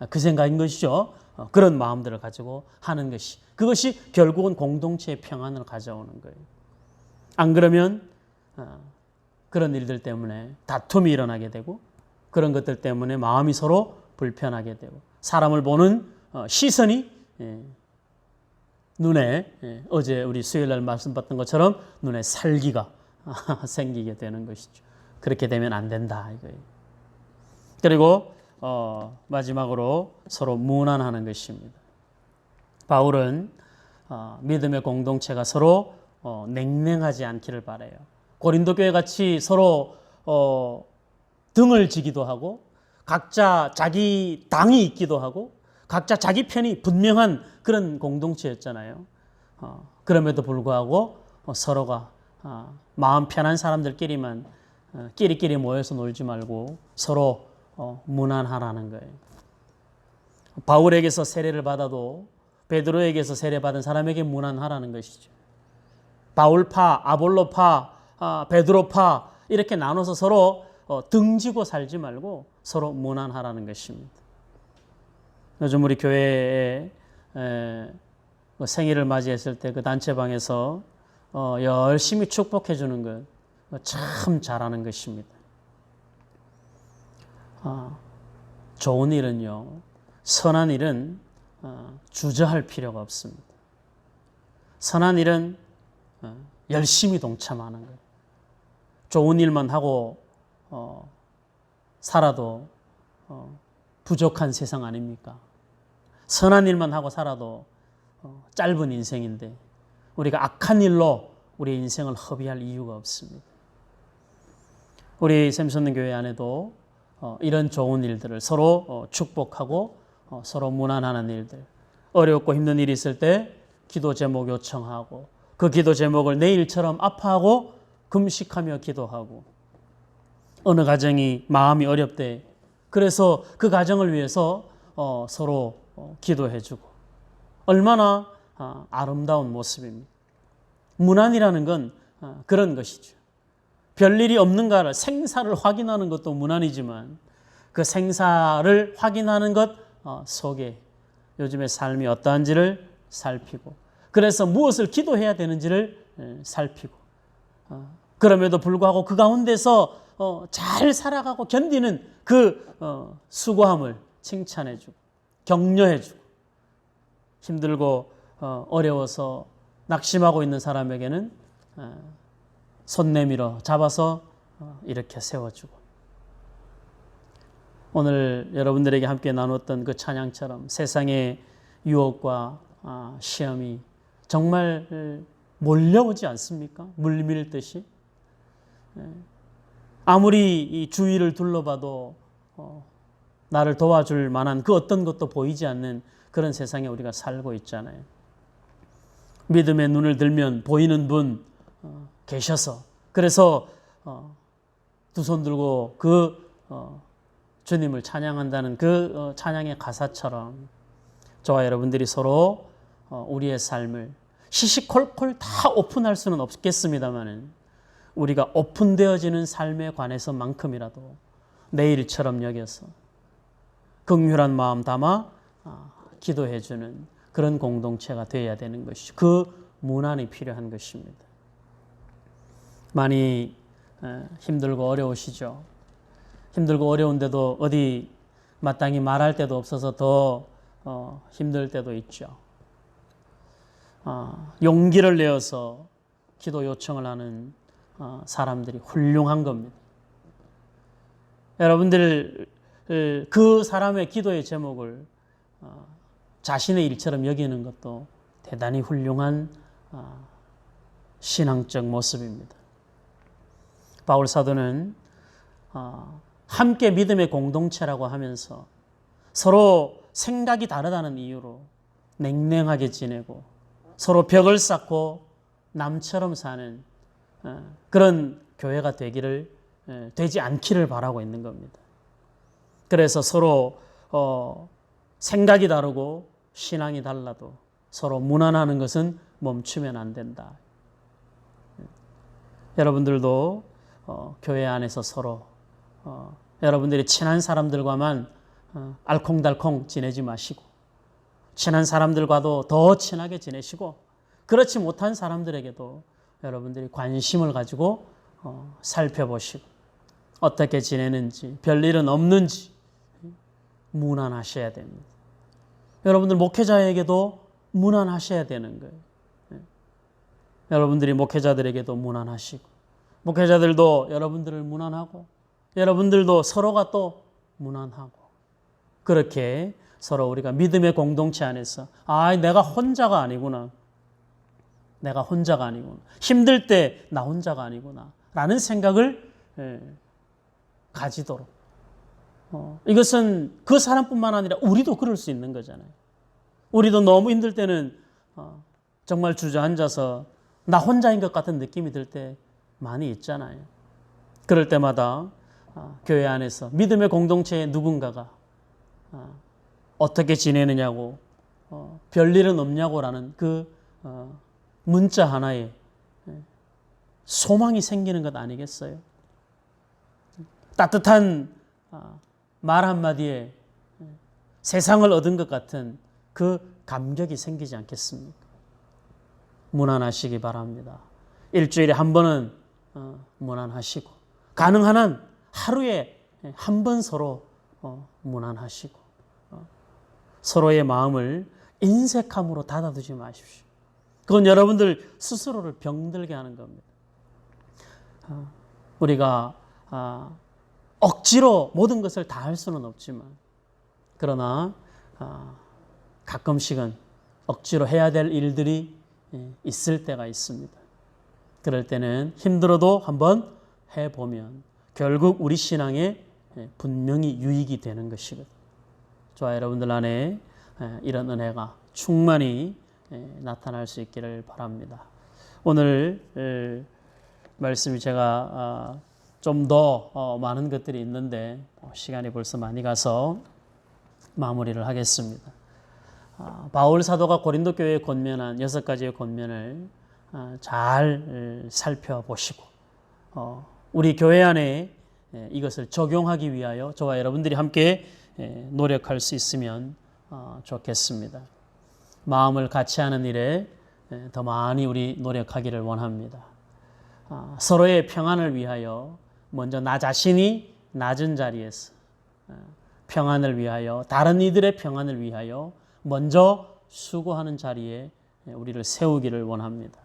그 생각인 것이죠. 그런 마음들을 가지고 하는 것이, 그것이 결국은 공동체의 평안을 가져오는 거예요. 안 그러면 그런 일들 때문에 다툼이 일어나게 되고, 그런 것들 때문에 마음이 서로 불편하게 되고, 사람을 보는 시선이 눈에, 어제 우리 수요일날 말씀 받던 것처럼 눈에 살기가 생기게 되는 것이죠. 그렇게 되면 안 된다 이거예요. 그리고 마지막으로 서로 무난하는 것입니다. 바울은 믿음의 공동체가 서로 냉랭하지 않기를 바라요. 고린도 교회 같이 서로 등을 지기도 하고, 각자 자기 당이 있기도 하고, 각자 자기 편이 분명한 그런 공동체였잖아요. 그럼에도 불구하고 서로가 마음 편한 사람들끼리만 끼리끼리 모여서 놀지 말고 서로 무난하라는 거예요. 바울에게서 세례를 받아도 베드로에게서 세례받은 사람에게 무난하라는 것이죠. 바울파, 아볼로파, 베드로파 이렇게 나눠서 서로 등지고 살지 말고 서로 무난하라는 것입니다. 요즘 우리 교회에 생일을 맞이했을 때 그 단체방에서 열심히 축복해 주는 것 참 잘하는 것입니다. 좋은 일은요, 선한 일은 주저할 필요가 없습니다. 선한 일은 열심히 동참하는 거예요. 좋은 일만 하고 살아도 부족한 세상 아닙니까? 선한 일만 하고 살아도 짧은 인생인데 우리가 악한 일로 우리의 인생을 허비할 이유가 없습니다. 우리 샘선는 교회 안에도 이런 좋은 일들을 서로 축복하고 서로 문안하는 일들, 어렵고 힘든 일이 있을 때 기도 제목 요청하고 그 기도 제목을 내일처럼 아파하고 금식하며 기도하고 어느 가정이 마음이 어렵대. 그래서 그 가정을 위해서 서로 기도해주고 얼마나 아름다운 모습입니다. 문안이라는 건 그런 것이죠. 별일이 없는가를 생사를 확인하는 것도 문안이지만 그 생사를 확인하는 것 속에 요즘의 삶이 어떠한지를 살피고 그래서 무엇을 기도해야 되는지를 살피고 그럼에도 불구하고 그 가운데서 잘 살아가고 견디는 그 수고함을 칭찬해주고 격려해주고 힘들고 어려워서 낙심하고 있는 사람에게는 손 내밀어 잡아서 이렇게 세워주고 오늘 여러분들에게 함께 나눴던 그 찬양처럼 세상의 유혹과 시험이 정말 몰려오지 않습니까? 물밀듯이. 아무리 이 주위를 둘러봐도 나를 도와줄 만한 그 어떤 것도 보이지 않는 그런 세상에 우리가 살고 있잖아요. 믿음의 눈을 들면 보이는 분 계셔서 그래서 두 손 들고 그 주님을 찬양한다는 그 찬양의 가사처럼 저와 여러분들이 서로 우리의 삶을 시시콜콜 다 오픈할 수는 없겠습니다만 우리가 오픈되어지는 삶에 관해서만큼이라도 내일처럼 여겨서 긍휼한 마음 담아 기도해주는 그런 공동체가 되어야 되는 것이죠. 그 문안이 필요한 것입니다. 많이 힘들고 어려우시죠. 힘들고 어려운데도 어디 마땅히 말할 데도 없어서 더 힘들 때도 있죠. 용기를 내어서 기도 요청을 하는 사람들이 훌륭한 겁니다. 여러분들 그 사람의 기도의 제목을 자신의 일처럼 여기는 것도 대단히 훌륭한 신앙적 모습입니다. 바울 사도는 함께 믿음의 공동체라고 하면서 서로 생각이 다르다는 이유로 냉랭하게 지내고 서로 벽을 쌓고 남처럼 사는 그런 교회가 되지 않기를 바라고 있는 겁니다. 그래서 서로 생각이 다르고 신앙이 달라도 서로 무난하는 것은 멈추면 안 된다. 여러분들도 교회 안에서 서로 여러분들이 친한 사람들과만 알콩달콩 지내지 마시고 친한 사람들과도 더 친하게 지내시고 그렇지 못한 사람들에게도 여러분들이 관심을 가지고 살펴보시고 어떻게 지내는지 별일은 없는지 문안하셔야 됩니다. 여러분들 목회자에게도 문안하셔야 되는 거예요. 여러분들이 목회자들에게도 문안하시고 목회자들도 여러분들을 문안하고 여러분들도 서로가 또 문안하고 그렇게 서로 우리가 믿음의 공동체 안에서 내가 혼자가 아니구나. 내가 혼자가 아니구나. 힘들 때 나 혼자가 아니구나. 라는 생각을 가지도록. 이것은 그 사람뿐만 아니라 우리도 그럴 수 있는 거잖아요. 우리도 너무 힘들 때는 정말 주저앉아서 나 혼자인 것 같은 느낌이 들 때 많이 있잖아요. 그럴 때마다 교회 안에서 믿음의 공동체의 누군가가 어떻게 지내느냐고 별일은 없냐고라는 그 문자 하나에 소망이 생기는 것 아니겠어요? 따뜻한 말 한마디에 세상을 얻은 것 같은 그 감격이 생기지 않겠습니까? 문안하시기 바랍니다. 일주일에 한 번은 문안하시고 가능한 한 하루에 한 번 서로 문안하시고 서로의 마음을 인색함으로 닫아두지 마십시오. 그건 여러분들 스스로를 병들게 하는 겁니다. 우리가 억지로 모든 것을 다 할 수는 없지만 그러나 가끔씩은 억지로 해야 될 일들이 있을 때가 있습니다. 그럴 때는 힘들어도 한번 해보면 결국 우리 신앙에 분명히 유익이 되는 것이거든요. 저와 여러분들 안에 이런 은혜가 충만히 나타날 수 있기를 바랍니다. 오늘 말씀이 제가 좀 더 많은 것들이 있는데 시간이 벌써 많이 가서 마무리를 하겠습니다. 바울 사도가 고린도 교회에 권면한 6가지의 권면을 잘 살펴보시고 우리 교회 안에 이것을 적용하기 위하여 저와 여러분들이 함께 노력할 수 있으면 좋겠습니다. 마음을 같이 하는 일에 더 많이 우리 노력하기를 원합니다. 서로의 평안을 위하여 먼저 나 자신이 낮은 자리에서 평안을 위하여 다른 이들의 평안을 위하여 먼저 수고하는 자리에 우리를 세우기를 원합니다.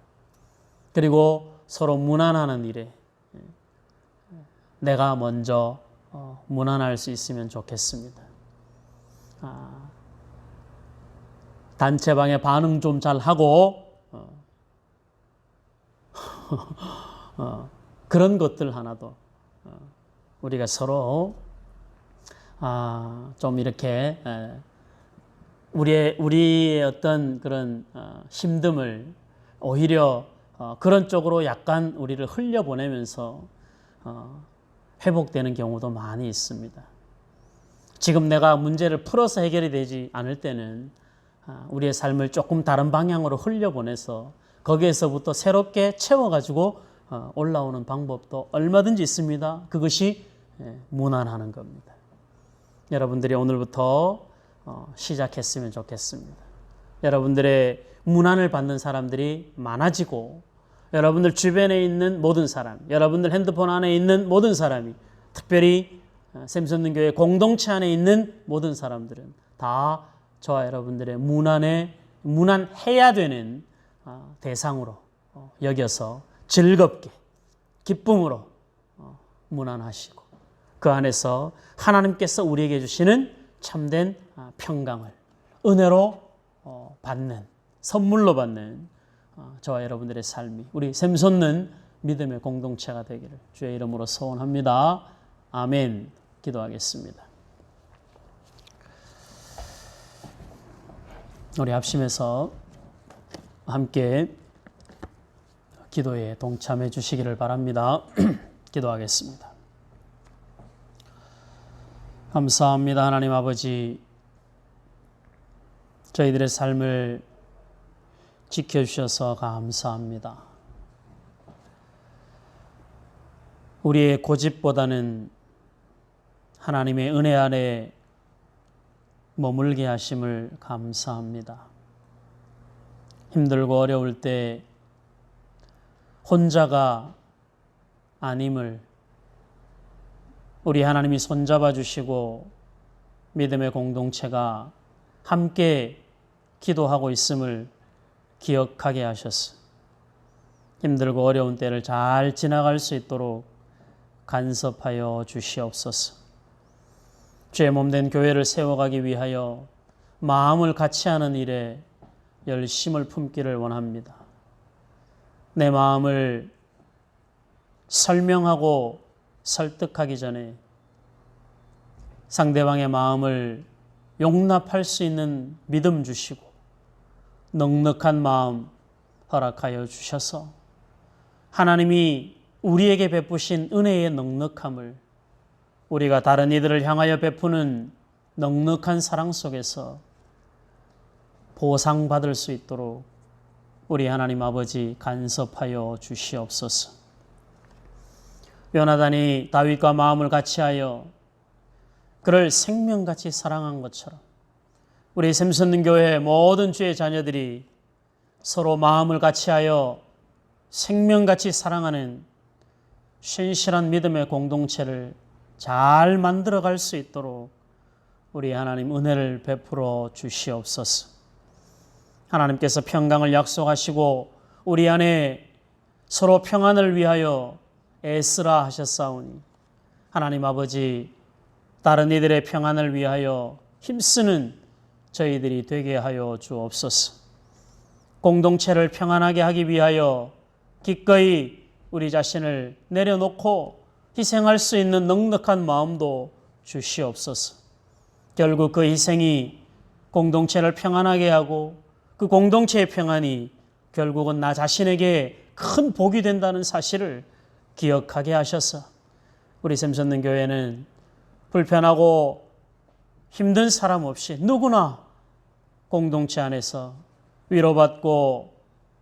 그리고 서로 무난하는 일에 내가 먼저 무난할 수 있으면 좋겠습니다. 단체방에 반응 좀 잘 하고 그런 것들 하나도 우리가 서로 좀 이렇게 우리의 어떤 그런 힘듦을 오히려 그런 쪽으로 약간 우리를 흘려보내면서 회복되는 경우도 많이 있습니다. 지금 내가 문제를 풀어서 해결이 되지 않을 때는 우리의 삶을 조금 다른 방향으로 흘려보내서 거기에서부터 새롭게 채워가지고 올라오는 방법도 얼마든지 있습니다. 그것이 무난하는 겁니다. 여러분들이 오늘부터 시작했으면 좋겠습니다. 여러분들의 무난을 받는 사람들이 많아지고 여러분들 주변에 있는 모든 사람, 여러분들 핸드폰 안에 있는 모든 사람이 특별히 샘솟는 교회 공동체 안에 있는 모든 사람들은 다 저와 여러분들의 무난해야 되는 대상으로 여겨서 즐겁게 기쁨으로 무난하시고 그 안에서 하나님께서 우리에게 주시는 참된 평강을 은혜로 받는 선물로 받는 저와 여러분들의 삶이 우리 샘솟는 믿음의 공동체가 되기를 주의 이름으로 소원합니다. 아멘. 기도하겠습니다. 우리 합심해서 함께 기도에 동참해 주시기를 바랍니다. 기도하겠습니다. 감사합니다. 하나님 아버지, 저희들의 삶을 지켜주셔서 감사합니다. 우리의 고집보다는 하나님의 은혜 안에 머물게 하심을 감사합니다. 힘들고 어려울 때 혼자가 아님을 우리 하나님이 손잡아 주시고 믿음의 공동체가 함께 기도하고 있음을 기억하게 하셨어. 힘들고 어려운 때를 잘 지나갈 수 있도록 간섭하여 주시옵소서. 주의 몸된 교회를 세워가기 위하여 마음을 같이 하는 일에 열심을 품기를 원합니다. 내 마음을 설명하고 설득하기 전에 상대방의 마음을 용납할 수 있는 믿음 주시고 넉넉한 마음 허락하여 주셔서 하나님이 우리에게 베푸신 은혜의 넉넉함을 우리가 다른 이들을 향하여 베푸는 넉넉한 사랑 속에서 보상받을 수 있도록 우리 하나님 아버지 간섭하여 주시옵소서. 요나단이 다윗과 마음을 같이하여 그를 생명같이 사랑한 것처럼 우리 샘솟는 교회 모든 주의 자녀들이 서로 마음을 같이하여 생명같이 사랑하는 신실한 믿음의 공동체를 잘 만들어갈 수 있도록 우리 하나님 은혜를 베풀어 주시옵소서. 하나님께서 평강을 약속하시고 우리 안에 서로 평안을 위하여 애쓰라 하셨사오니 하나님 아버지 다른 이들의 평안을 위하여 힘쓰는 저희들이 되게 하여 주옵소서. 공동체를 평안하게 하기 위하여 기꺼이 우리 자신을 내려놓고 희생할 수 있는 넉넉한 마음도 주시옵소서. 결국 그 희생이 공동체를 평안하게 하고 그 공동체의 평안이 결국은 나 자신에게 큰 복이 된다는 사실을 기억하게 하셔서 우리 샘솟는 교회는 불편하고 힘든 사람 없이 누구나 공동체 안에서 위로받고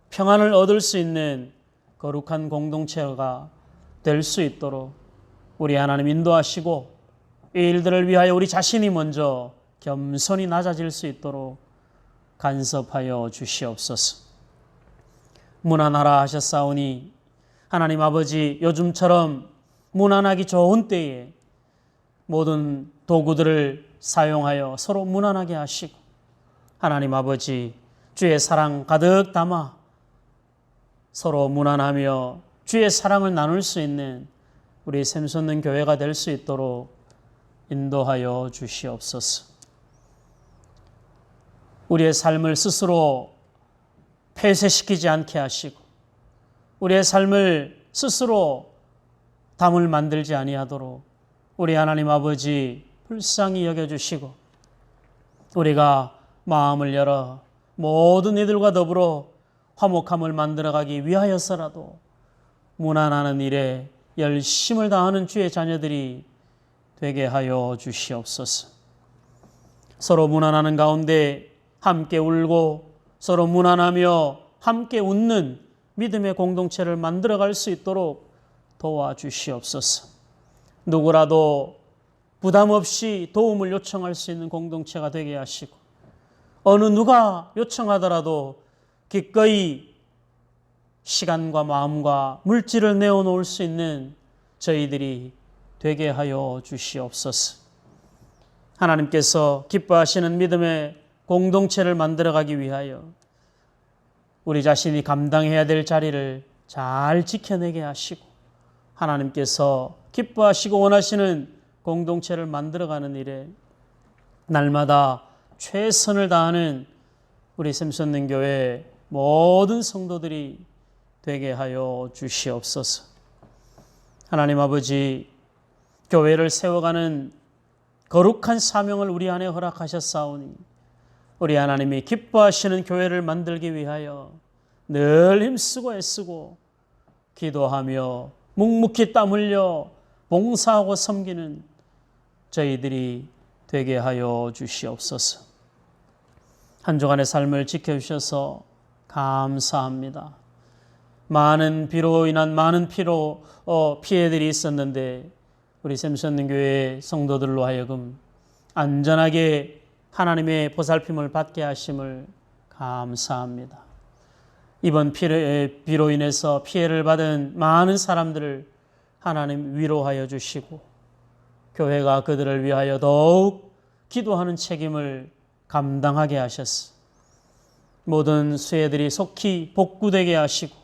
평안을 얻을 수 있는 거룩한 공동체가 될 수 있도록 우리 하나님 인도하시고 이 일들을 위하여 우리 자신이 먼저 겸손히 낮아질 수 있도록 간섭하여 주시옵소서. 무난하라 하셨사오니 하나님 아버지, 요즘처럼 무난하기 좋은 때에 모든 도구들을 사용하여 서로 무난하게 하시고 하나님 아버지, 주의 사랑 가득 담아 서로 무난하며 주의 사랑을 나눌 수 있는 우리 샘솟는 교회가 될 수 있도록 인도하여 주시옵소서. 우리의 삶을 스스로 폐쇄시키지 않게 하시고 우리의 삶을 스스로 담을 만들지 아니하도록 우리 하나님 아버지 불쌍히 여겨주시고 우리가 마음을 열어 모든 이들과 더불어 화목함을 만들어가기 위하여서라도 무난하는 일에 열심을 다하는 주의 자녀들이 되게 하여 주시옵소서. 서로 무난하는 가운데 함께 울고 서로 무난하며 함께 웃는 믿음의 공동체를 만들어갈 수 있도록 도와주시옵소서. 누구라도 부담 없이 도움을 요청할 수 있는 공동체가 되게 하시고 어느 누가 요청하더라도 기꺼이 시간과 마음과 물질을 내어놓을 수 있는 저희들이 되게 하여 주시옵소서. 하나님께서 기뻐하시는 믿음의 공동체를 만들어가기 위하여 우리 자신이 감당해야 될 자리를 잘 지켜내게 하시고 하나님께서 기뻐하시고 원하시는 공동체를 만들어가는 일에 날마다 최선을 다하는 우리 샘솟는 교회 모든 성도들이 되게 하여 주시옵소서. 하나님 아버지, 교회를 세워가는 거룩한 사명을 우리 안에 허락하셨사오니 우리 하나님이 기뻐하시는 교회를 만들기 위하여 늘 힘쓰고 애쓰고 기도하며 묵묵히 땀 흘려 봉사하고 섬기는 저희들이 되게 하여 주시옵소서. 한 주간의 삶을 지켜주셔서 감사합니다. 많은 비로 인한 많은 피해들이 있었는데 우리 샘솟는 교회 성도들로 하여금 안전하게 하나님의 보살핌을 받게 하심을 감사합니다. 이번 비로 인해서 피해를 받은 많은 사람들을 하나님 위로하여 주시고 교회가 그들을 위하여 더욱 기도하는 책임을 감당하게 하셨어. 모든 수혜들이 속히 복구되게 하시고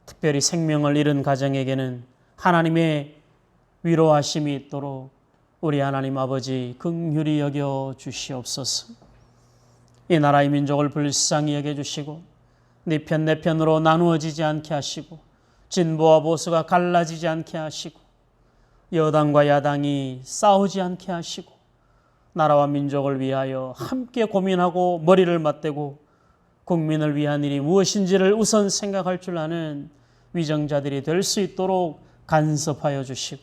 특별히 생명을 잃은 가정에게는 하나님의 위로하심이 있도록 우리 하나님 아버지 긍휼히 여겨 주시옵소서. 이 나라의 민족을 불쌍히 여겨 주시고 네 편 내 편으로 나누어지지 않게 하시고 진보와 보수가 갈라지지 않게 하시고 여당과 야당이 싸우지 않게 하시고 나라와 민족을 위하여 함께 고민하고 머리를 맞대고 국민을 위한 일이 무엇인지를 우선 생각할 줄 아는 위정자들이 될 수 있도록 간섭하여 주시고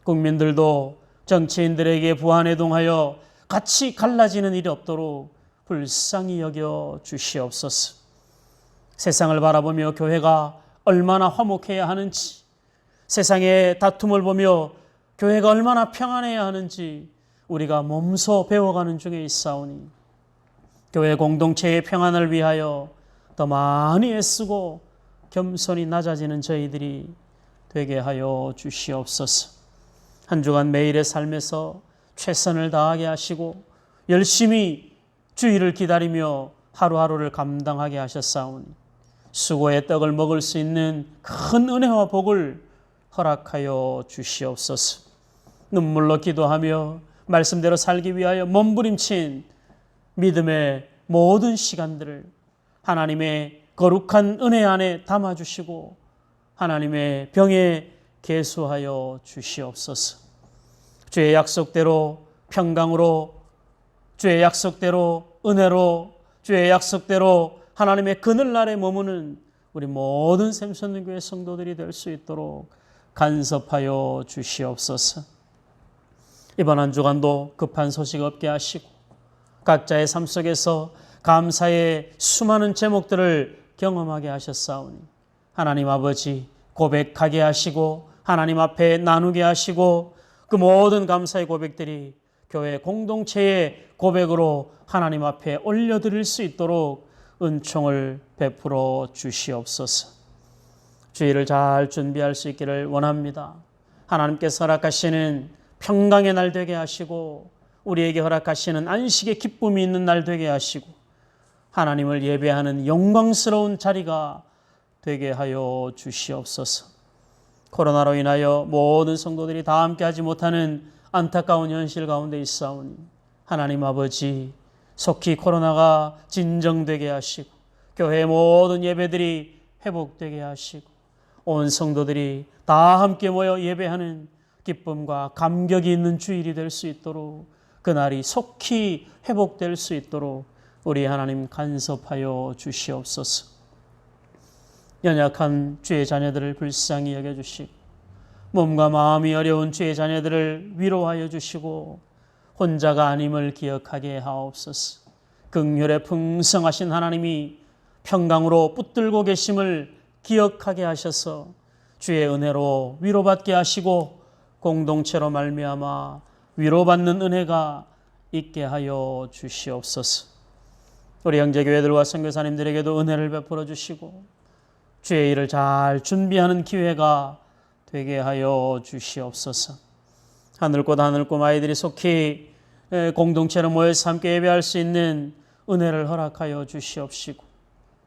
국민들도 정치인들에게 부안해동하여 같이 갈라지는 일이 없도록 불쌍히 여겨 주시옵소서. 세상을 바라보며 교회가 얼마나 화목해야 하는지, 세상의 다툼을 보며 교회가 얼마나 평안해야 하는지 우리가 몸소 배워가는 중에 있사오니 교회 공동체의 평안을 위하여 더 많이 애쓰고 겸손히 낮아지는 저희들이 되게 하여 주시옵소서. 한 주간 매일의 삶에서 최선을 다하게 하시고 열심히 주일을 기다리며 하루하루를 감당하게 하셨사오니 수고의 떡을 먹을 수 있는 큰 은혜와 복을 허락하여 주시옵소서. 눈물로 기도하며 말씀대로 살기 위하여 몸부림친 믿음의 모든 시간들을 하나님의 거룩한 은혜 안에 담아주시고 하나님의 병에 계수하여 주시옵소서. 주의 약속대로 평강으로, 주의 약속대로 은혜로, 주의 약속대로 하나님의 그늘 아래 머무는 우리 모든 샘선교회 성도들이 될 수 있도록 간섭하여 주시옵소서. 이번 한 주간도 급한 소식 없게 하시고 각자의 삶 속에서 감사의 수많은 제목들을 경험하게 하셨사오니 하나님 아버지 고백하게 하시고 하나님 앞에 나누게 하시고 그 모든 감사의 고백들이 교회 공동체의 고백으로 하나님 앞에 올려드릴 수 있도록 은총을 베풀어 주시옵소서. 주일을 잘 준비할 수 있기를 원합니다. 하나님께서 허락하시는 평강의 날 되게 하시고 우리에게 허락하시는 안식의 기쁨이 있는 날 되게 하시고 하나님을 예배하는 영광스러운 자리가 되게 하여 주시옵소서. 코로나로 인하여 모든 성도들이 다 함께하지 못하는 안타까운 현실 가운데 있사오니 하나님 아버지 속히 코로나가 진정되게 하시고 교회의 모든 예배들이 회복되게 하시고 온 성도들이 다 함께 모여 예배하는 기쁨과 감격이 있는 주일이 될 수 있도록 그날이 속히 회복될 수 있도록 우리 하나님 간섭하여 주시옵소서. 연약한 주의 자녀들을 불쌍히 여겨주시고 몸과 마음이 어려운 주의 자녀들을 위로하여 주시고 혼자가 아님을 기억하게 하옵소서. 긍휼에 풍성하신 하나님이 평강으로 붙들고 계심을 기억하게 하셔서 주의 은혜로 위로받게 하시고 공동체로 말미암아 위로받는 은혜가 있게 하여 주시옵소서. 우리 형제교회들과 선교사님들에게도 은혜를 베풀어 주시고 주의 일을 잘 준비하는 기회가 되게 하여 주시옵소서. 하늘꽃 하늘꽃 아이들이 속히 공동체로 모여서 함께 예배할 수 있는 은혜를 허락하여 주시옵시고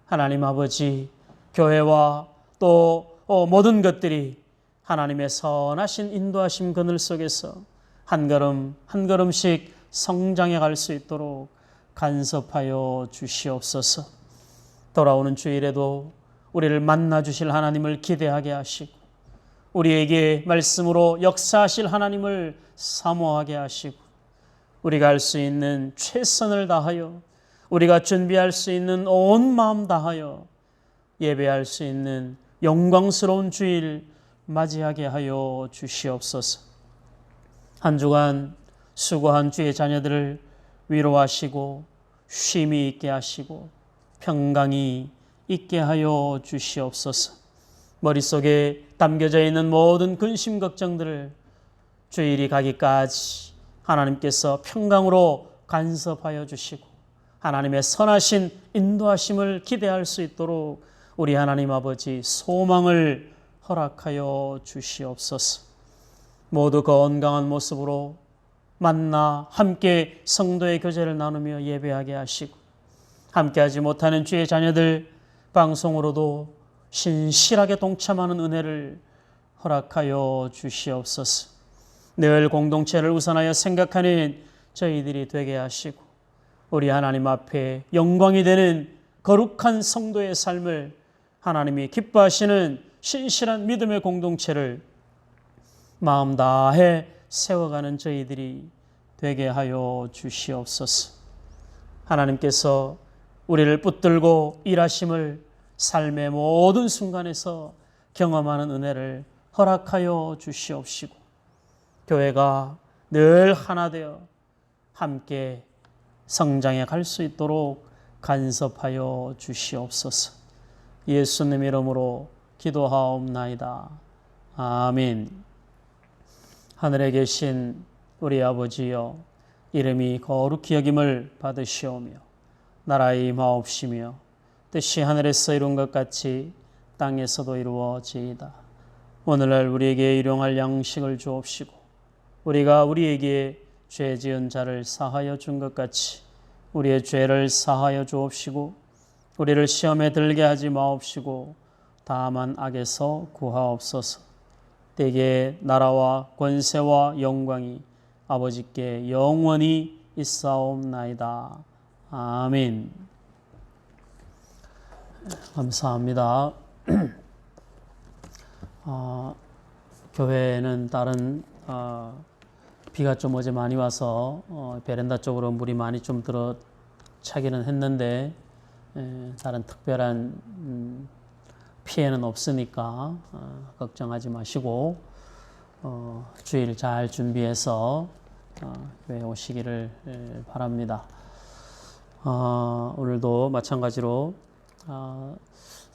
하나님 아버지 교회와 또 모든 것들이 하나님의 선하신 인도하심 그늘 속에서 한 걸음 한 걸음씩 성장해 갈 수 있도록 간섭하여 주시옵소서. 돌아오는 주일에도 우리를 만나 주실 하나님을 기대하게 하시고 우리에게 말씀으로 역사하실 하나님을 사모하게 하시고 우리가 할 수 있는 최선을 다하여 우리가 준비할 수 있는 온 마음 다하여 예배할 수 있는 영광스러운 주일 맞이하게 하여 주시옵소서. 한 주간 수고한 주의 자녀들을 위로하시고 쉼이 있게 하시고 평강이 있게 하여 주시옵소서. 머릿속에 담겨져 있는 모든 근심 걱정들을 주일이 가기까지 하나님께서 평강으로 간섭하여 주시고 하나님의 선하신 인도하심을 기대할 수 있도록 우리 하나님 아버지 소망을 허락하여 주시옵소서. 모두 건강한 모습으로 만나 함께 성도의 교제를 나누며 예배하게 하시고 함께하지 못하는 주의 자녀들 방송으로도 신실하게 동참하는 은혜를 허락하여 주시옵소서. 늘 공동체를 우선하여 생각하는 저희들이 되게 하시고 우리 하나님 앞에 영광이 되는 거룩한 성도의 삶을 하나님이 기뻐하시는 신실한 믿음의 공동체를 마음 다해 세워가는 저희들이 되게 하여 주시옵소서. 하나님께서 우리를 붙들고 일하심을 삶의 모든 순간에서 경험하는 은혜를 허락하여 주시옵시고 교회가 늘 하나 되어 함께 성장해 갈 수 있도록 간섭하여 주시옵소서. 예수님 이름으로 기도하옵나이다. 아멘. 하늘에 계신 우리 아버지여, 이름이 거룩히 여김을 받으시오며 나라의 임하옵시며 뜻이 하늘에서 이룬 것 같이 땅에서도 이루어지이다. 오늘날 우리에게 일용할 양식을 주옵시고 우리가 우리에게 죄 지은 자를 사하여 준 것 같이 우리의 죄를 사하여 주옵시고 우리를 시험에 들게 하지 마옵시고 다만 악에서 구하옵소서. 대개 나라와 권세와 영광이 아버지께 영원히 있사옵나이다. 아멘. 감사합니다. 교회는 다른 비가 좀 어제 많이 와서 베란다 쪽으로 물이 많이 좀 들어 차기는 했는데 다른 특별한 피해는 없으니까 걱정하지 마시고 주일 잘 준비해서 교회 오시기를 바랍니다. 오늘도 마찬가지로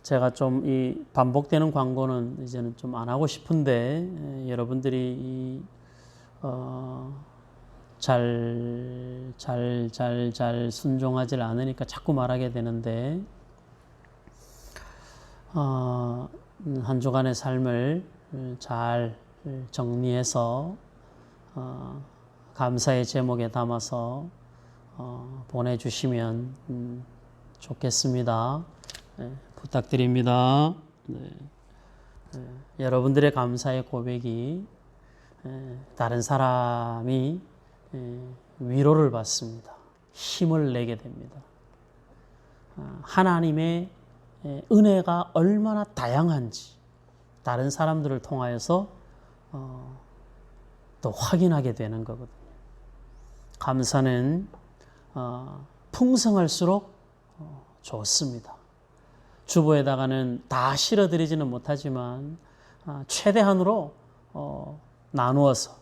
제가 좀 이 반복되는 광고는 이제는 좀 안 하고 싶은데 여러분들이 잘 순종하지 않으니까 자꾸 말하게 되는데 한 주간의 삶을 잘 정리해서 감사의 제목에 담아서 보내주시면 좋겠습니다. 부탁드립니다. 여러분들의 감사의 고백이 다른 사람이 위로를 받습니다. 힘을 내게 됩니다. 하나님의 은혜가 얼마나 다양한지 다른 사람들을 통하여서 또 확인하게 되는 거거든요. 감사는 풍성할수록 좋습니다. 주보에다가는 다 실어드리지는 못하지만 최대한으로 나누어서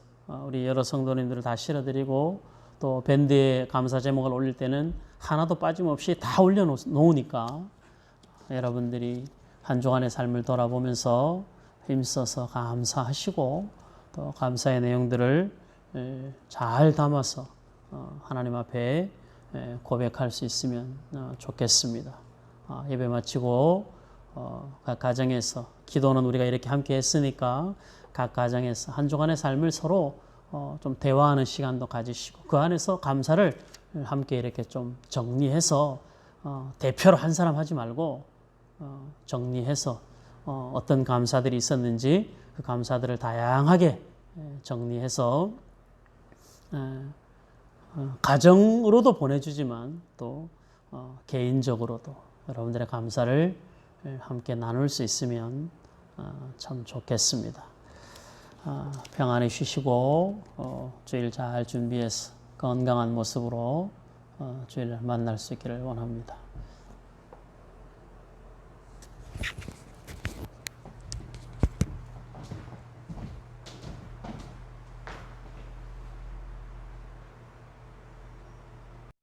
우리 여러 성도님들을 다 실어드리고 또 밴드에 감사 제목을 올릴 때는 하나도 빠짐없이 다 올려놓으니까 여러분들이 한 주간의 삶을 돌아보면서 힘써서 감사하시고 또 감사의 내용들을 잘 담아서 하나님 앞에 고백할 수 있으면 좋겠습니다. 예배 마치고 각 가정에서 기도는 우리가 이렇게 함께 했으니까 각 가정에서 한 주간의 삶을 서로 좀 대화하는 시간도 가지시고 그 안에서 감사를 함께 이렇게 좀 정리해서 대표로 한 사람 하지 말고 정리해서 어떤 감사들이 있었는지 그 감사들을 다양하게 정리해서 가정으로도 보내주지만 또 개인적으로도 여러분들의 감사를 함께 나눌 수 있으면 참 좋겠습니다. 평안히 쉬시고 주일 잘 준비해서 건강한 모습으로 주일을 만날 수 있기를 원합니다.